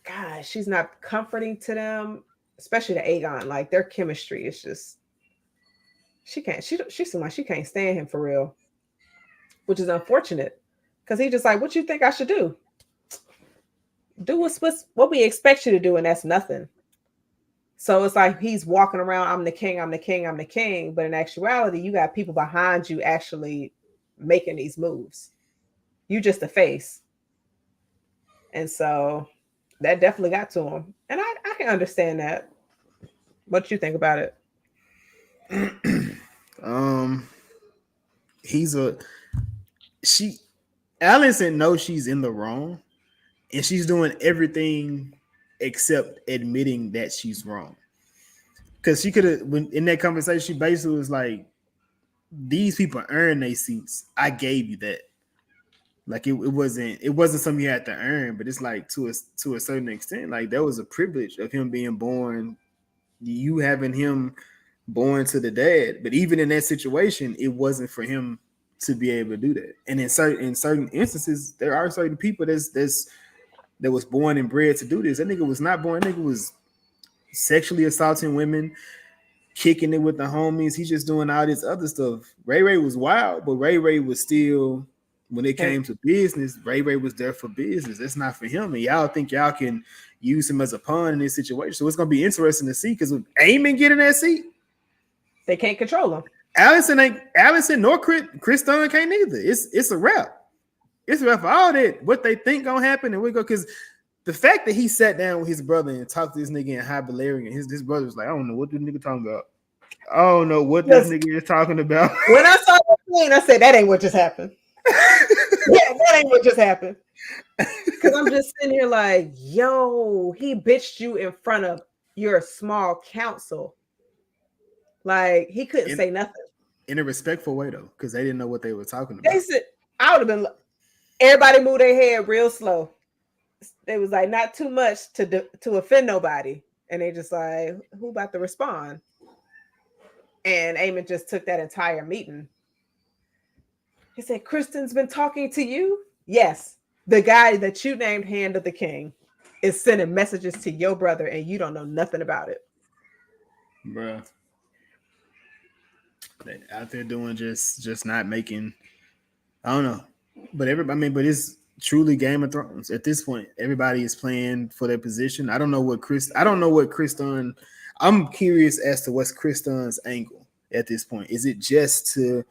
God, she's not comforting to them, especially to Aegon. Like, their chemistry is just, she seems like she can't stand him for real, which is unfortunate because he's just like, what you think I should do? Do what we expect you to do, and that's nothing. So it's like he's walking around, I'm the king. But in actuality, you got people behind you actually making these moves. You just a face. And so that definitely got to him. And I can understand that. What you think about it? Alicent knows she's in the wrong, and she's doing everything except admitting that she's wrong. Because she could have, when in that conversation, she basically was like, "These people earn their seats. I gave you that." Like it wasn't something you had to earn, but it's like to a certain extent, like that was a privilege of him being born, you having him born to the dad. But even in that situation, it wasn't for him to be able to do that. And in certain instances, there are certain people that was born and bred to do this. That nigga was not born. That nigga was sexually assaulting women, kicking it with the homies. He's just doing all this other stuff. Ray was wild, but Ray was still, when it came to business, Ray was there for business. That's not for him. And y'all think y'all can use him as a pawn in this situation. So it's gonna be interesting to see, because with Aemon getting that seat, They can't control him. Allison nor Chris Dunn can't neither. It's a wrap. It's a wrap for all that. What they think gonna happen, and we go because the fact that he sat down with his brother and talked to this nigga in high Valerian, his brother was like, I don't know what this nigga talking about. I don't know what this nigga is talking about. When I saw that scene, I said, that ain't what just happened. Yeah, that ain't what just happened. Because I'm just sitting here like, yo, he bitched you in front of your small council. Like, he couldn't say nothing. In a respectful way, though, because they didn't know what they were talking about. They said, I would have been, everybody moved their head real slow. They was like, not too much to offend nobody. And they just like, who about to respond? And Eamon just took that entire meeting. He said, Kristen's been talking to you? Yes. The guy that you named Hand of the King is sending messages to your brother and you don't know nothing about it. Bruh. They out there doing just not making, I don't know. But but it's truly Game of Thrones. At this point, everybody is playing for their position. I don't know what Chris Dunn. I'm curious as to what's Chris Dunn's angle at this point. Is it just to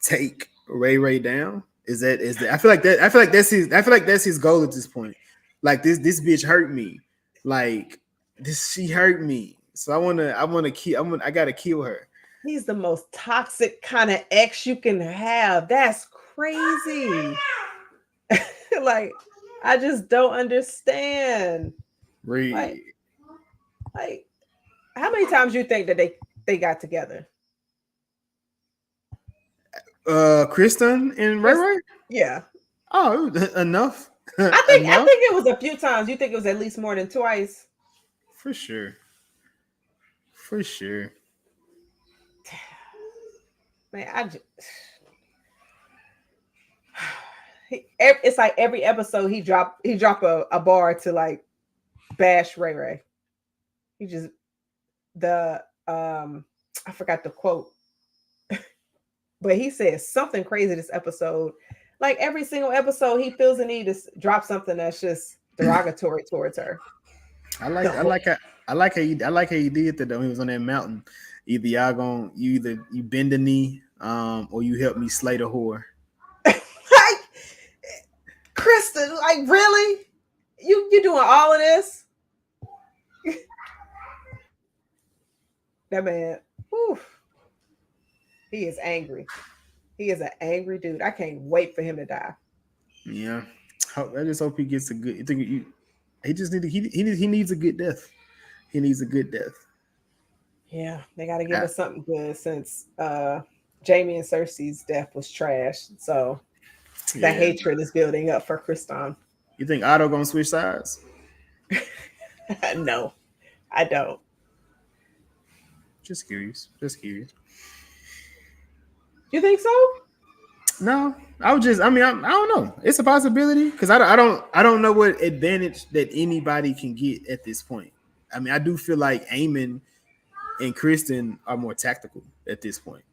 take Ray down? I feel like that's his goal at this point. Like this bitch hurt me. Like she hurt me. So I gotta kill her. He's the most toxic kind of ex you can have. That's crazy. Like, I just don't understand. Like, how many times you think that they got together? Kristen and Ray? Yeah. Oh, enough. I think it was a few times. You think it was at least more than twice? For sure. Man, it's like every episode he drop a bar to like bash Ray. He just I forgot the quote, but he says something crazy this episode. Like every single episode, he feels the need to drop something that's just derogatory towards her. I like how you did that though. He was on that mountain. Either you bend the knee, or you help me slay the whore. Like, Kristen, like really? You doing all of this? That man, he is angry. He is an angry dude. I can't wait for him to die. Yeah, I just hope he gets a good. He needs a good death. He needs a good death. Yeah, they got to give us something good since Jamie and Cersei's death was trash. So the hatred is building up for Kristen. You think Otto gonna switch sides? No, I don't. Just curious. You think so? No, I don't know. It's a possibility because I don't know what advantage that anybody can get at this point. I mean, I do feel like Eamon and Kristen are more tactical at this point.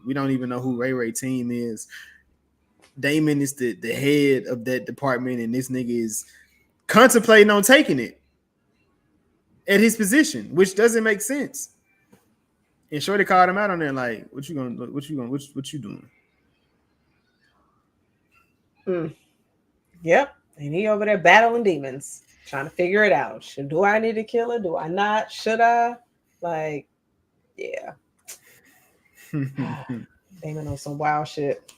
We don't even know who Ray team is. Damon is the head of that department, and this nigga is contemplating on taking it at his position, which doesn't make sense. And Shorty called him out on there like, what you doing? Yep. And he over there battling demons, trying to figure it out. Do I need to kill her? Do I not? Should I? Like, yeah. Damon on some wild shit.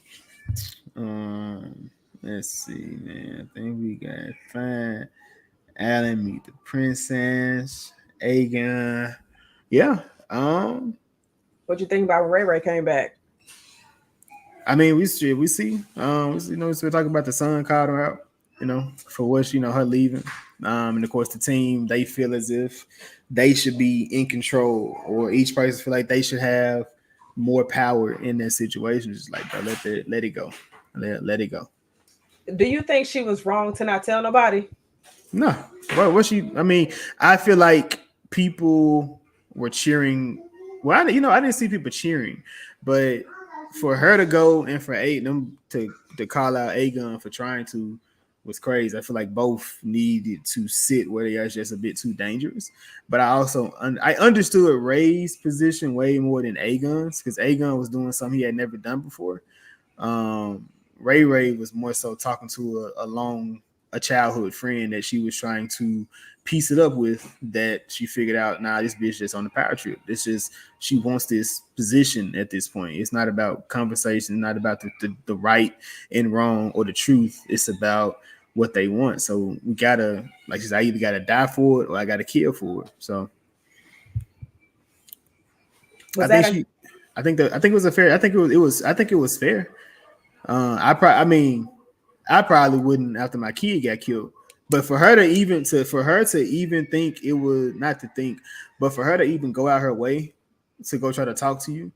Let's see, man. I think we got fine. Alan meet the princess. Aegon. Yeah. What you think about when Ray came back? I mean, we see. We're talking about the son called her out, for what, her leaving. And of course the team, they feel as if they should be in control, or each person feel like they should have more power in that situation. Just like, bro, let it go. Let it go. Do you think she was wrong to not tell nobody? No. I feel like people were cheering. Well, I didn't see people cheering, but for her to go and for them to call out Aegon for trying to was crazy. I feel like both needed to sit where they are just a bit too dangerous. But I also I understood Ray's position way more than Aegon's because Aegon was doing something he had never done before. Um, Ray was more so talking to a childhood friend that she was trying to piece it up with. That she figured out, nah, this bitch just on the power trip. This just she wants this position at this point. It's not about conversation, not about the right and wrong or the truth. It's about what they want. So we gotta, like she said, I either gotta die for it or I gotta kill for it. So I Was think that a she, I think it was a fair. I think it was fair. I mean, I probably wouldn't after my kid got killed. But for her to even think it was not to think, but for her to even go out her way to go try to talk to you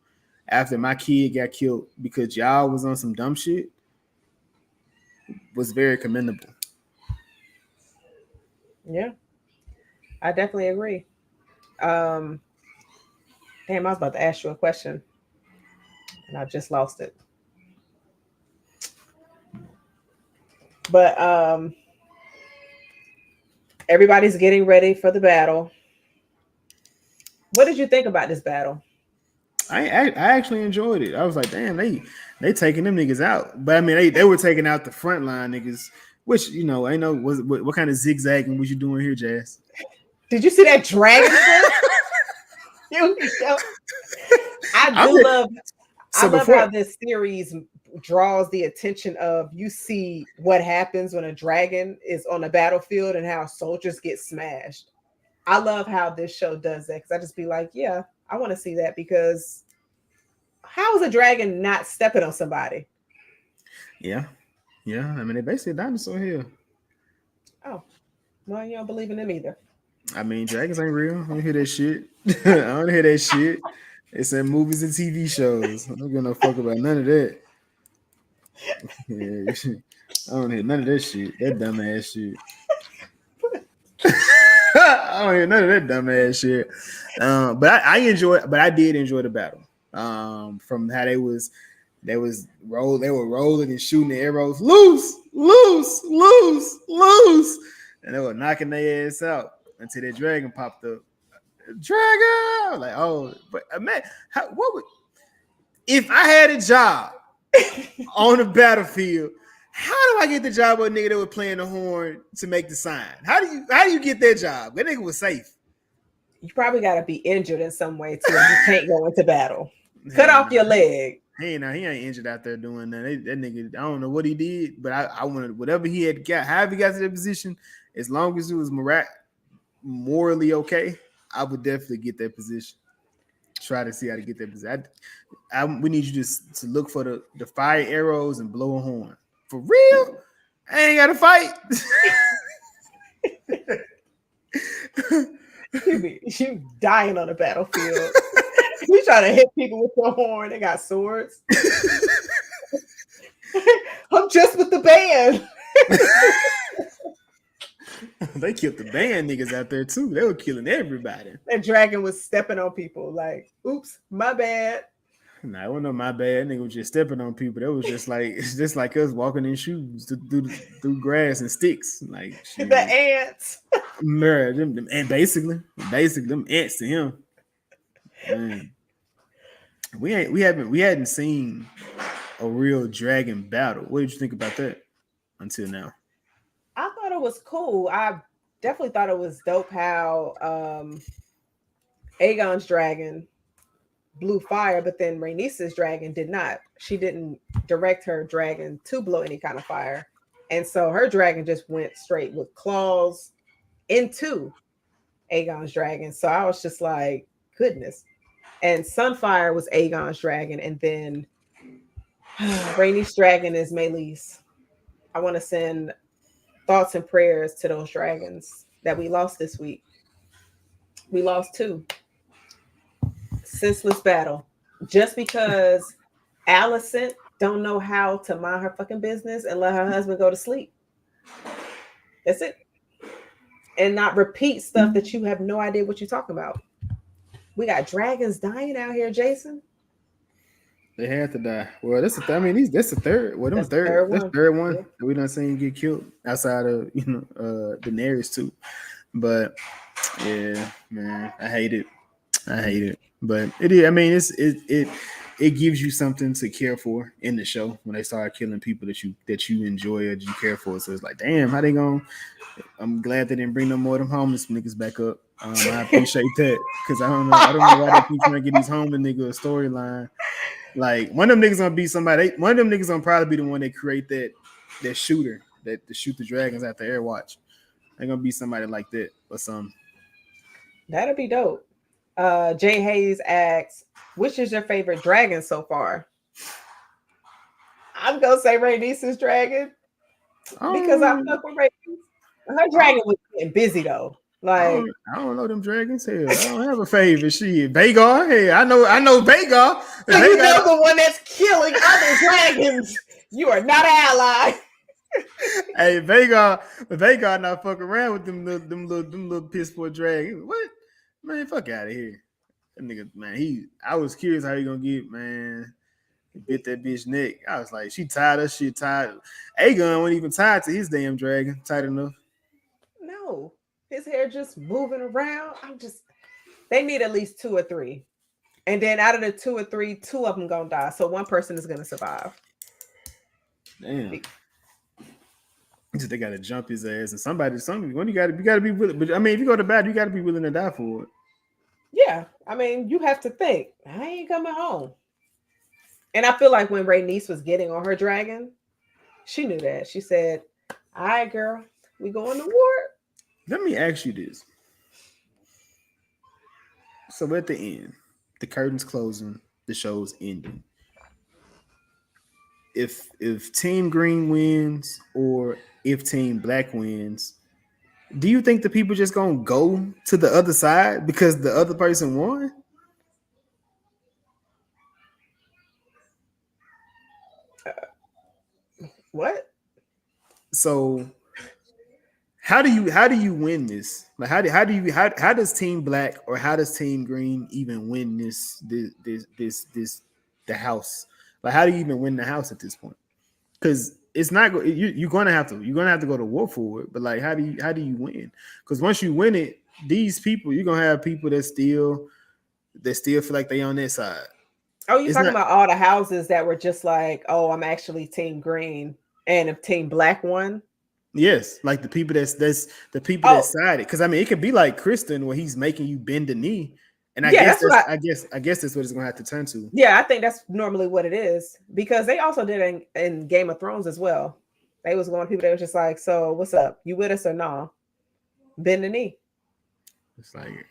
after my kid got killed because y'all was on some dumb shit was very commendable. Yeah, I definitely agree. Um, damn, I was about to ask you a question and I just lost it. But everybody's getting ready for the battle. What did you think about this battle? I actually enjoyed it. I was like, damn, they taking them niggas out. But I mean, they were taking out the front line niggas, which I know what kind of zigzagging was you doing here, Jazz? Did you see that dragon foot? You I I'm do just, love I so love how before this series draws the attention of you see what happens when a dragon is on a battlefield and how soldiers get smashed. I love how this show does that because I just be like, yeah, I want to see that because how is a dragon not stepping on somebody? yeah, yeah. I mean, they basically a dinosaur here. Oh, well, you don't believe in them either. I mean, dragons ain't real. I don't hear that shit. I don't hear that shit. It's in movies and TV shows. I don't give no fuck about none of that. Yeah, I don't hear none of that shit. That dumbass shit. I don't hear none of that dumbass shit. But I did enjoy the battle. From how they were rolling and shooting the arrows loose, loose, loose, loose, and they were knocking their ass out until that dragon popped up. Dragon, like but man, what would if I had a job on the battlefield? How do I get the job with a nigga that was playing the horn to make the sign? How do you get that job? That nigga was safe. You probably got to be injured in some way too. You can't go into battle. Cut Hell off no. your leg. He ain't injured out there doing that. That nigga, I don't know what he did, but I wanted whatever he had got, however he got to that position, as long as it was morally okay, I would definitely get that position. Try to see how to get that position. We need you to look for the fire arrows and blow a horn. For real? I ain't got to fight. You dying on the battlefield. You trying to hit people with your horn. They got swords. I'm just with the band. They killed the band niggas out there too. They were killing everybody. That dragon was stepping on people. Like, oops, my bad. Nah, it wasn't my bad. Nigga was just stepping on people. That was just like us walking in shoes through grass and sticks. Like shit. The ants. And basically them ants to him. Man. We hadn't seen a real dragon battle. What did you think about that until now? I thought it was cool. I definitely thought it was dope how Aegon's dragon blew fire, but then Rhaenys's dragon did not. She didn't direct her dragon to blow any kind of fire. And so her dragon just went straight with claws into Aegon's dragon. So I was just like, goodness. And Sunfire was Aegon's dragon. And then Rhaenys dragon is Meleys. I want to send thoughts and prayers to those dragons that we lost this week. We lost two. Senseless battle. Just because Alicent don't know how to mind her fucking business and let her husband go to sleep. That's it. And not repeat stuff that you have no idea what you're talking about. We got dragons dying out here, Jason. They had to die. Well, that's the. I mean, that's the third. Well, them That's the third. third That's one. the third one Yeah. that we done seen get killed outside of Daenerys too. But yeah, man, I hate it. I hate it. But it is. I mean, it gives you something to care for in the show when they start killing people that you enjoy or that you care for. So it's like, damn, how they going? I'm glad they didn't bring no more of them homeless niggas back up. I appreciate that because I don't know why they keep trying to get these homeless niggas a storyline. Like one of them niggas gonna be somebody. One of them niggas gonna probably be the one that create that shooter that to shoot the dragons after Airwatch. They're gonna be somebody like that or some. That'd be dope. Jay Hayes asks, which is your favorite dragon so far? I'm gonna say Rhaenys's dragon because I Um, fuck with Rhaenys. Her I dragon was getting busy though. Like I don't know them dragons. Hell, I don't have a favorite. Shit, Vagar. Hey, I know Vagar. so you Vagar. know the one that's killing other dragons. You are not an ally. Hey, Vagar not fucking around with them little piss poor dragons. What? Man, fuck out of here. That nigga, man, I was curious how he gonna get, man. He bit that bitch neck. I was like, she tied her shit tied. Aegon wasn't even tied to his damn dragon, tight enough. No, his hair just moving around. They need at least two or three. And then out of the two or three, two of them gonna die. So one person is gonna survive. Damn. They gotta jump his ass and somebody when you gotta be willing. But I mean, if you go to battle, you gotta be willing to die for it. Yeah, I mean, you have to think. I ain't coming home. And I feel like when Rhaenys was getting on her dragon, she knew that. She said, "All right, girl, we going to war." Let me ask you this. So at the end, the curtains closing, the show's ending. If Team Green wins or if Team Black wins, do you think the people just gonna go to the other side because the other person won? What? So how do you win this? Like how does Team Black or how does Team Green even win this the house? Like how do you even win the house at this point? Because it's not you're gonna have to go to war for it. But like how do you win? Because once you win it, these people you're gonna have people that still feel like they on their side. Oh, you It's talking not. about all the houses that were just like, "Oh, I'm actually Team Green," and if Team Black won? Yes, like the people that's the people that Oh, sided. Because I mean, it could be like Kristen where he's making you bend the knee, and yeah, that's what I guess that's what it's gonna have to turn to. Yeah, I think that's normally what it is because they also did it in Game of Thrones as well. They was going people that was just like, "So what's up? You with us or no?" Bend the knee. It's like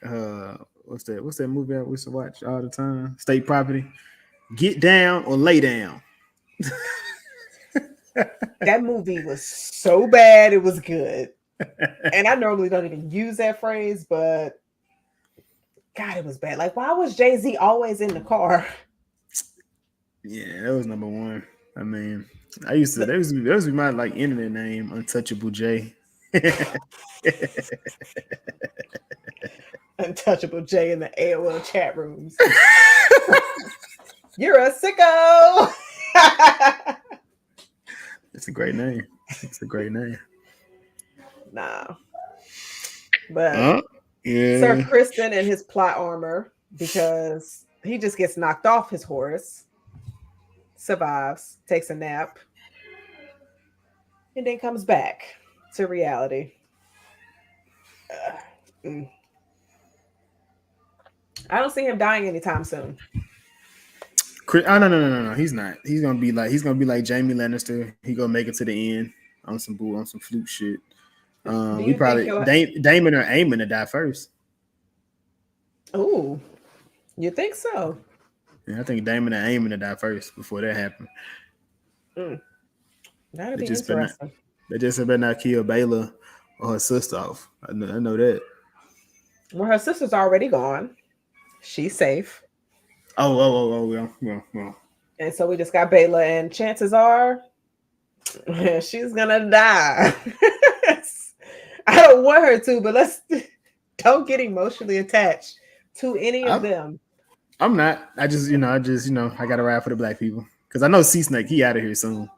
what's that movie I used to watch all the time? State Property. Get down or lay down. That movie was so bad, it was good. And I normally don't even use that phrase, but God, it was bad. Like, why was Jay-Z always in the car? Yeah, that was number one. I mean, I used to that was my like internet name, Untouchable J. Untouchable Jay in the AOL chat rooms. You're a sicko. It's a great name. It's a great name. Nah. But Yeah. Sir Kristen and his plot armor, because he just gets knocked off his horse, survives, takes a nap, and then comes back to reality. I don't see him dying anytime soon. Oh no. He's not. He's gonna be like Jamie Lannister. He gonna make it to the end on some flute shit. Do We you think probably he'll? Damon or Aemon to die first. Ooh, you think so? Yeah, I think Damon and Aemon to die first before that happened. That'd They be just interesting. better not kill Bayla or her sister off. I know that. Well, her sister's already gone. She's safe. Well. And so we just got Bayla, and chances are she's gonna die. I don't want her to, but let's don't get emotionally attached to any of them. I'm not. I gotta ride for the black people because I know C Snake. He out of here soon.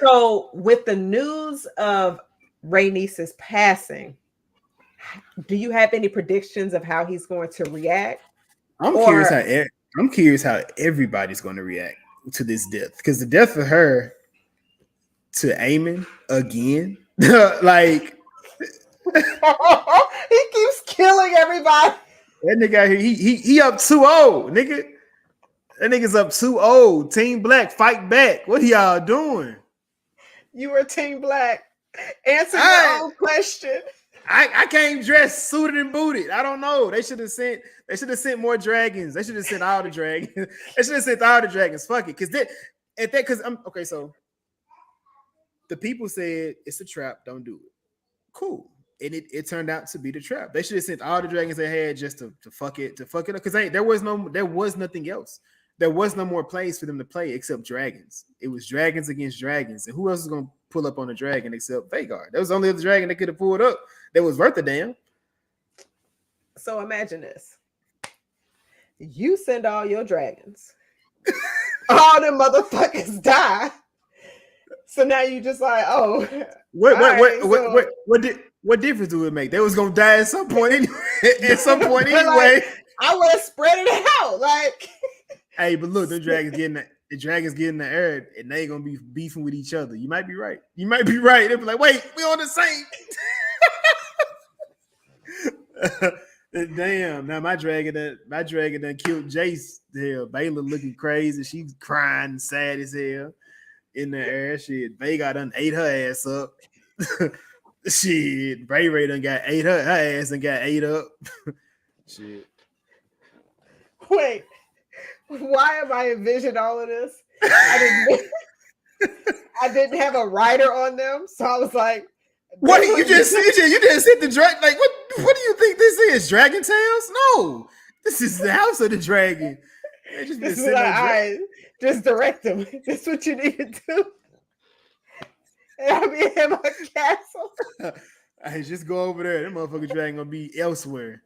So, with the news of Ray Niece's passing, do you have any predictions of how he's going to react? I'm curious Or how I'm curious how everybody's going to react to this death because the death of her to Eamon again, like he keeps killing everybody. that nigga out here, he up 2-0, nigga. That nigga's up 2-0. Team Black, fight back. What are y'all doing? You were Team Black. Answer your I, own question. I came dressed, suited and booted. I don't know. They should have sent more dragons. They should have sent all the dragons. They should have sent all the dragons. Fuck it. Because I'm okay, so the people said it's a trap, don't do it. Cool. And it turned out to be the trap. They should have sent all the dragons they had just to fuck it up. Because there was nothing else. There was no more plays for them to play except dragons. It was dragons against dragons. And who else is gonna pull up on a dragon except Vagar? That was the only other dragon they could have pulled up that was worth a damn. So imagine this. You send all your dragons. All the motherfuckers die. So now you just like, oh, what difference do it make? They was gonna die at some point anyway. At some point anyway. Like, I would have spread it out. Like, hey, but look, the dragons getting the air, and they ain't gonna be beefing with each other. You might be right. They'll be like, wait, we on the same. Damn! Now my dragon done killed Jace. Hell, Bayla looking crazy. She's crying, sad as hell in the air. Shit, Vega done ate her ass up. Shit, Ray done got ate her ass and got ate up. Shit. Wait, why am I envisioning all of this? I didn't have a rider on them, so I was like, "What you just hit the dragon? Like what? What do you think this is? Dragon Tales? No, this is the House of the Dragon. Just like, all right, just direct them. This is what you need to do." And I'll be in my castle. I just go over there. That motherfucking dragon gonna be elsewhere.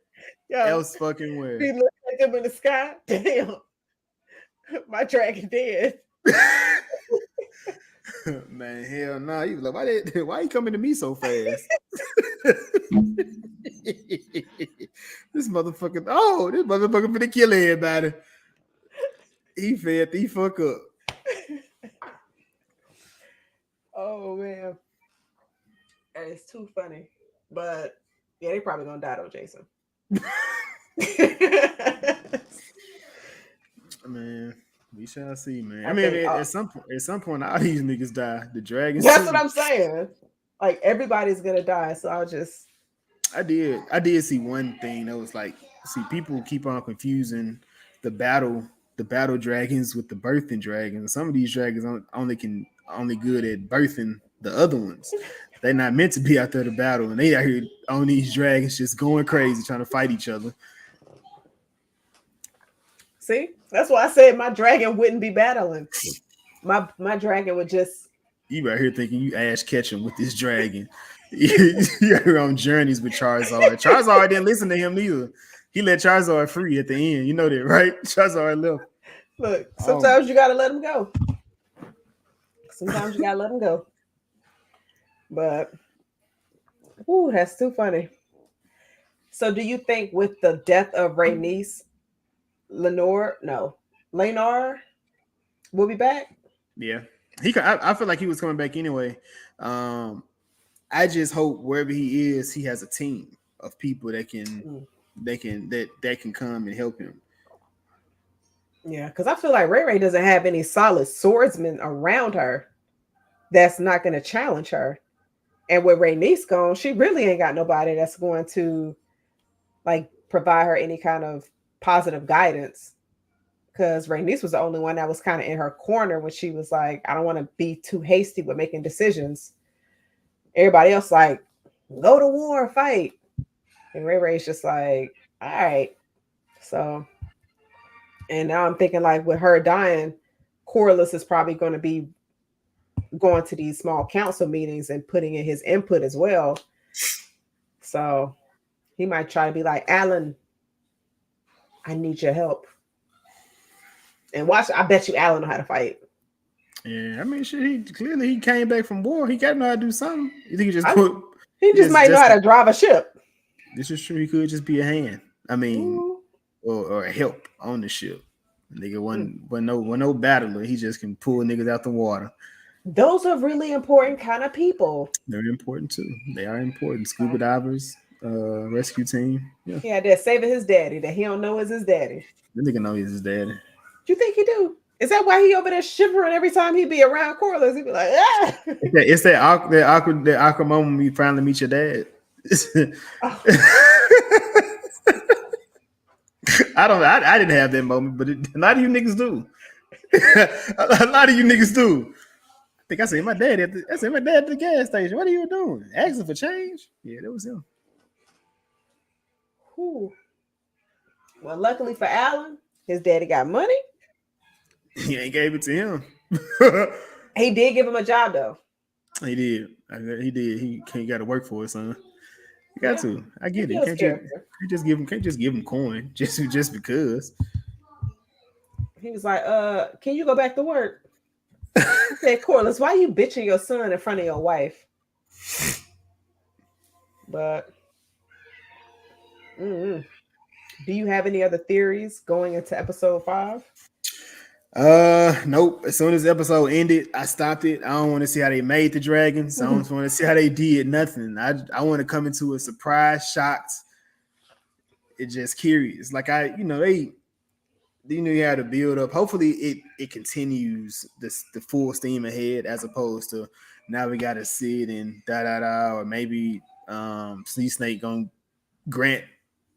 Else fucking where. Be looking at them in the sky. Damn, my dragon dead. Man, hell no. You like, why you coming to me so fast? This motherfucker finna kill everybody. He fed the fuck up. Oh man. It's too funny. But yeah, they probably gonna die though, Jason. Man, we shall see, man. I mean, at some point, all these niggas die. The dragons. That's what I'm saying. Like everybody's gonna die. So I did see one thing that was like, see, people keep on confusing the battle dragons with the birthing dragons. Some of these dragons only good at birthing the other ones. They're not meant to be out there to battle, and they out here on these dragons just going crazy trying to fight each other. See, that's why I said my dragon wouldn't be battling. My dragon would just. You right here thinking you ass catching with this dragon. You're on journeys with Charizard. Charizard didn't listen to him neither. He let Charizard free at the end. You know that, right? Charizard left. Look, sometimes you gotta let him go. Sometimes you gotta let him go. But, ooh, that's too funny. So, do you think with the death of Ray Niece, Lenore will be back? Yeah, I feel like he was coming back anyway. I just hope wherever he is, he has a team of people that can come and help him. Yeah, because I feel like Ray doesn't have any solid swordsmen around her that's not going to challenge her. And with Ray Niece gone, she really ain't got nobody that's going to like provide her any kind of positive guidance. Because Ray Niece was the only one that was kind of in her corner when she was like, I don't want to be too hasty with making decisions. Everybody else like, go to war, fight. And Ray's just like, all right. So, and now I'm thinking like with her dying, Corliss is probably going to be going to these small council meetings and putting in his input as well. So he might try to be like, Alan, I need your help. And watch, I bet you Alan know how to fight. Yeah, I mean, shit. He came back from war. He got to know how to do something. You think he just I, put? he just might know how to drive a ship. This is true. He could just be a hand. I mean, Ooh. or a help on the ship. Nigga Mm. wasn't no battler. He just can pull niggas out the water. Those are really important kind of people. They're important too. They are important. Scuba divers, rescue team. Yeah, Yeah, they're saving his daddy that he don't know is his daddy. the nigga know he's his daddy. You think he do? Is that why he over there shivering every time he be around Corliss? He be like, ah. It's that awkward moment when you finally meet your dad. Oh. I didn't have that moment, but a lot of you niggas do. A lot of you niggas do. I think I seen my dad at the gas station. What are you doing? Asking for change? Yeah, that was him. Whew. Well, luckily for Alan, his daddy got money. He ain't gave it to him. He did give him a job though. He did. He can't got to work for it, son. You got to. I get it. You can't just give him coin just because. He was like, can you go back to work? I said, Corliss, why you bitching your son in front of your wife? But do you have any other theories going into episode 5? Nope. As soon as the episode ended, I stopped it. I don't want to see how they made the dragons. I don't want to see how they did nothing. I want to come into a surprise, shocked. It's just curious. Like they you had to build up. Hopefully it continues the full steam ahead as opposed to now we gotta sit and or maybe Sea Snake gonna grant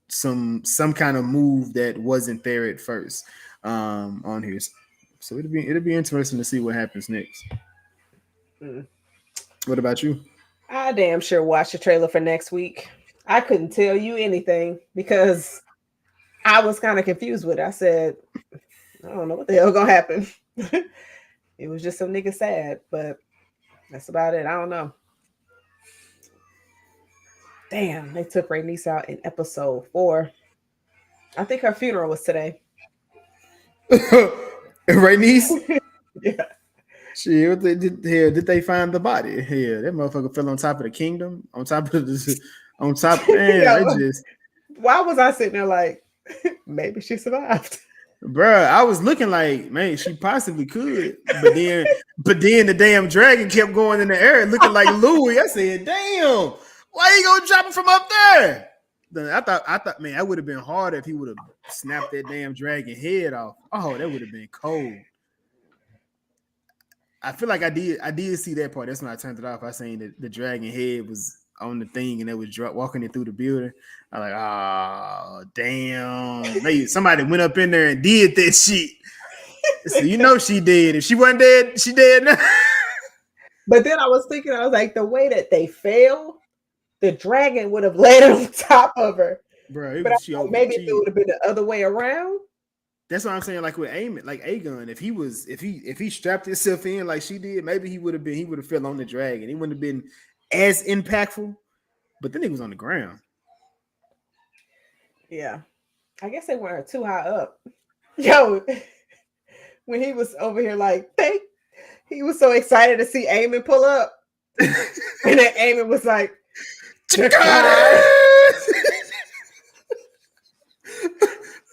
some kind of move that wasn't there at first on here. So it'll be interesting to see what happens next. What about you? I damn sure watched the trailer for next week. I couldn't tell you anything because I was kind of confused with it. I said, I don't know what the hell gonna happen. It was just some nigga sad, but that's about it. I don't know. Damn, they took Rhaenys out in episode 4. I think her funeral was today. Rhaenys? Yeah. Shit, did they find the body? Yeah, that motherfucker fell on top of the kingdom, on top of man. Why was I sitting there like, maybe she survived? Bruh, I was looking like, man, she possibly could, but then the damn dragon kept going in the air, looking like Louis. I said, damn, why you gonna drop him from up there? Then I thought, man, that would have been harder if he would have snapped that damn dragon head off. Oh, that would have been cold. I feel like I did see that part. That's when I turned it off. I seen that the dragon head was on the thing and it was walking it through the building. I was like, oh damn. Maybe somebody went up in there and did that shit. So you know she did. If she wasn't dead, she dead now. But then I was thinking, I was like, the way that they fell, the dragon would have landed on top of her. Bro, maybe it would have been the other way around. That's what I'm saying. Like with Aemon, like Aegon, if he strapped himself in like she did, maybe he would have fell on the dragon. He wouldn't have been as impactful. But then he was on the ground. Yeah, I guess they weren't too high up. Yo, when he was over here, like he was so excited to see Aemon pull up, and then Aemon was like,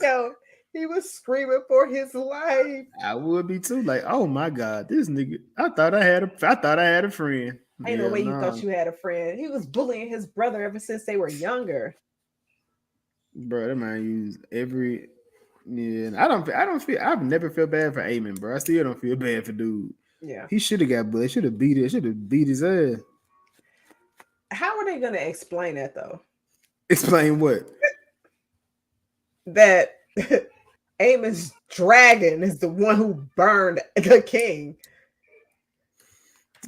yo. He was screaming for his life. I would be too. Like, oh my god, this nigga! I thought I had a friend. Ain't no way you thought you had a friend. He was bullying his brother ever since they were younger. Bro, that man used every. Yeah, I've never felt bad for Aemon, bro. I still don't feel bad for dude. Yeah, he should have got bullied. Should have beat his ass. How are they gonna explain that though? Explain what? That Aemon's dragon is the one who burned the king.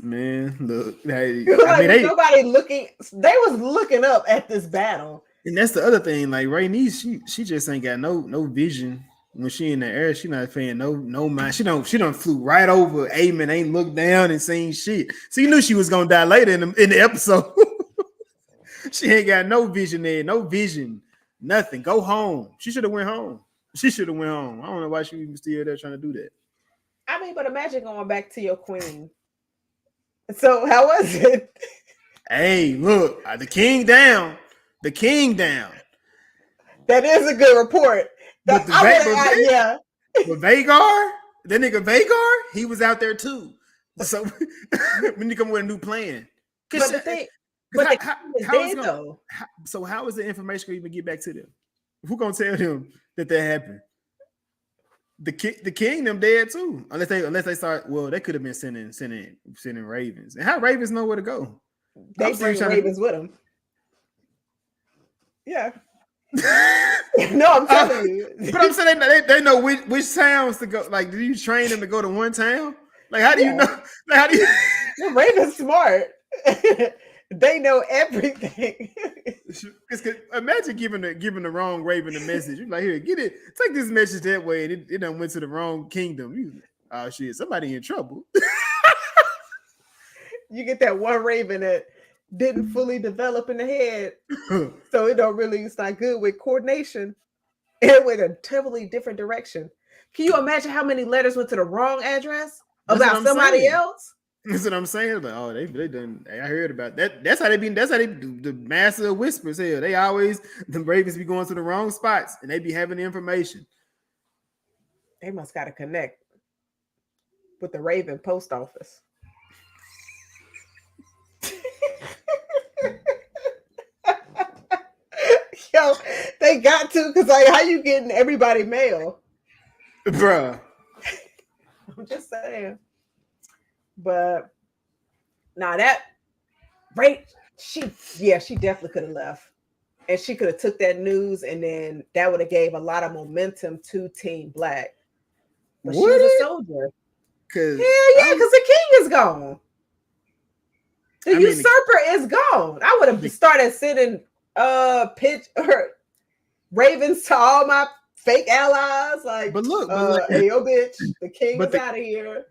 Man, look, hey, nobody looking. They was looking up at this battle, and that's the other thing. Like Rhaenys, she just ain't got no vision when she in the air. She not paying no mind. She don't flew right over Aemon, ain't looked down and seen shit. So you knew she was gonna die later in the episode. She ain't got no vision there, no vision, nothing. Go home. She should have went home. She should have went home. I don't know why she was still there trying to do that. I mean, but imagine going back to your queen. So how was it? Hey, look, the king down. The king down. That is a good report. But the Yeah. But Vagar, that nigga Vagar, he was out there too. So we need to come with a new plan. But the thing, but the king is dead though. So how is the information going to even get back to them? Who gonna tell them that happened? The king them dead too. Unless they start. Well, they could have been sending ravens. And how ravens know where to go? They bring ravens with them. Yeah. No, I'm telling you. But I'm saying they know which towns to go. Like, do you train them to go to one town? Like, how do you know? Like, how do you? The raven's smart. They know everything. Imagine giving the wrong raven the message. You're like, here, get it. Take this message that way, and it done went to the wrong kingdom. Oh shit, somebody in trouble. You get that one raven that didn't fully develop in the head, so it don't really. It's not good with coordination. It went a totally different direction. Can you imagine how many letters went to the wrong address about somebody else? That's what I'm saying. Like, oh, they done. I heard about that. That's how they do the master of whispers here. They always, the ravens be going to the wrong spots and they be having the information. They must got to connect with the Raven post office. Yo, they got to, because like, how you getting everybody mail? Bruh. I'm just saying. But now that she definitely could have left. And she could have took that news and then that would have gave a lot of momentum to Team Black. But she was a soldier. Hell yeah, because the king is gone. The usurper is gone. I would have started sending pitch or ravens to all my fake allies. Like, but look, hey yo, bitch, the king is out of here.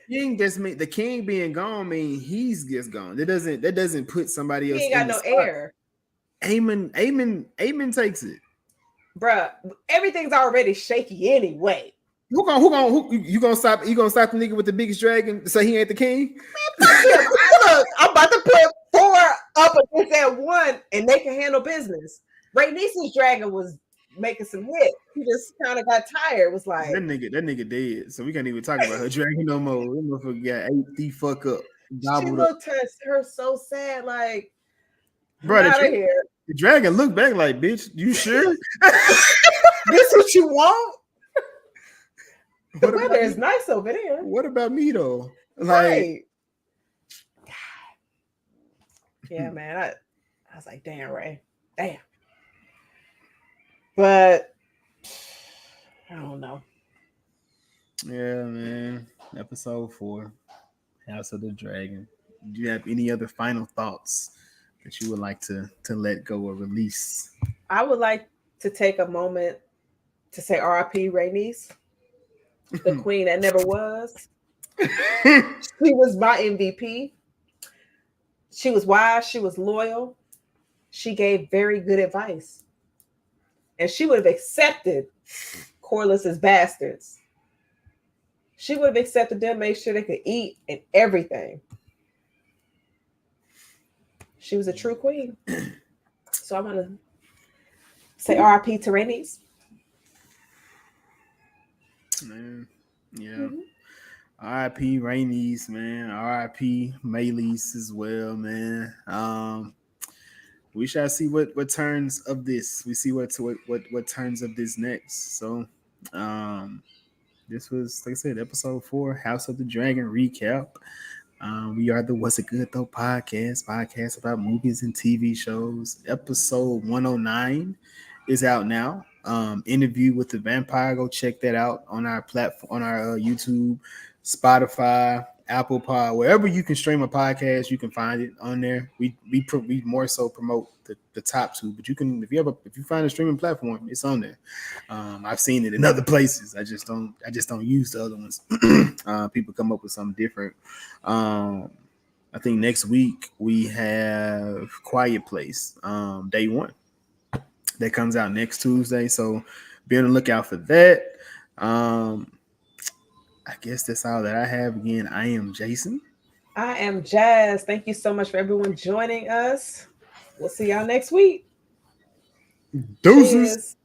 The king being gone means he's just gone. That doesn't put somebody else. He ain't got no heir. Aemon takes it. Bruh, everything's already shaky anyway. You gonna stop the nigga with the biggest dragon to say he ain't the king? Man, fuck him. Look, I'm about to put 4 up against that 1 and they can handle business. Rhaenys' dragon was making some hit. He just kind of got tired. It was like that nigga dead. So we can't even talk about her dragon no more. That motherfucker got ate the fuck up. She looked her so sad, like, bro, the dragon looked back like, bitch, you sure? This what you want? The weather is nice over there. What about me though? Like, yeah, man. I was like, damn, Ray. Damn. But I don't know. Yeah, man. Episode 4, House of the Dragon. Do you have any other final thoughts that you would like to let go or release? I would like to take a moment to say R.I.P. Rhaenys, the queen that never was. She was my MVP. She was wise. She was loyal. She gave very good advice. And she would have accepted Corlys's bastards. She would have accepted them, made sure they could eat and everything. She was a true queen. So I'm going to say R.I.P. to Rhaenys. Man, yeah. Mm-hmm. R.I.P. Rhaenys, man. R.I.P. Meleys as well, man. We shall see what turns of this. We see what turns of this next. So, this was, like I said, episode 4, House of the Dragon recap. We are the What's It Good Though podcast about movies and TV shows. Episode 109 is out now. Interview with the Vampire. Go check that out on our platform, on our YouTube, Spotify, Apple Pod, wherever you can stream a podcast, you can find it on there. We more so promote the top 2, but you can if you find a streaming platform, it's on there. I've seen it in other places. I just don't use the other ones. People come up with something different. I think next week we have Quiet Place, day 1. that comes out next Tuesday. So be on the lookout for that. Um, I guess that's all that I have. Again, I am Jason. I am Jazz. Thank you so much for everyone joining us. We'll see y'all next week. Deuces. Cheers.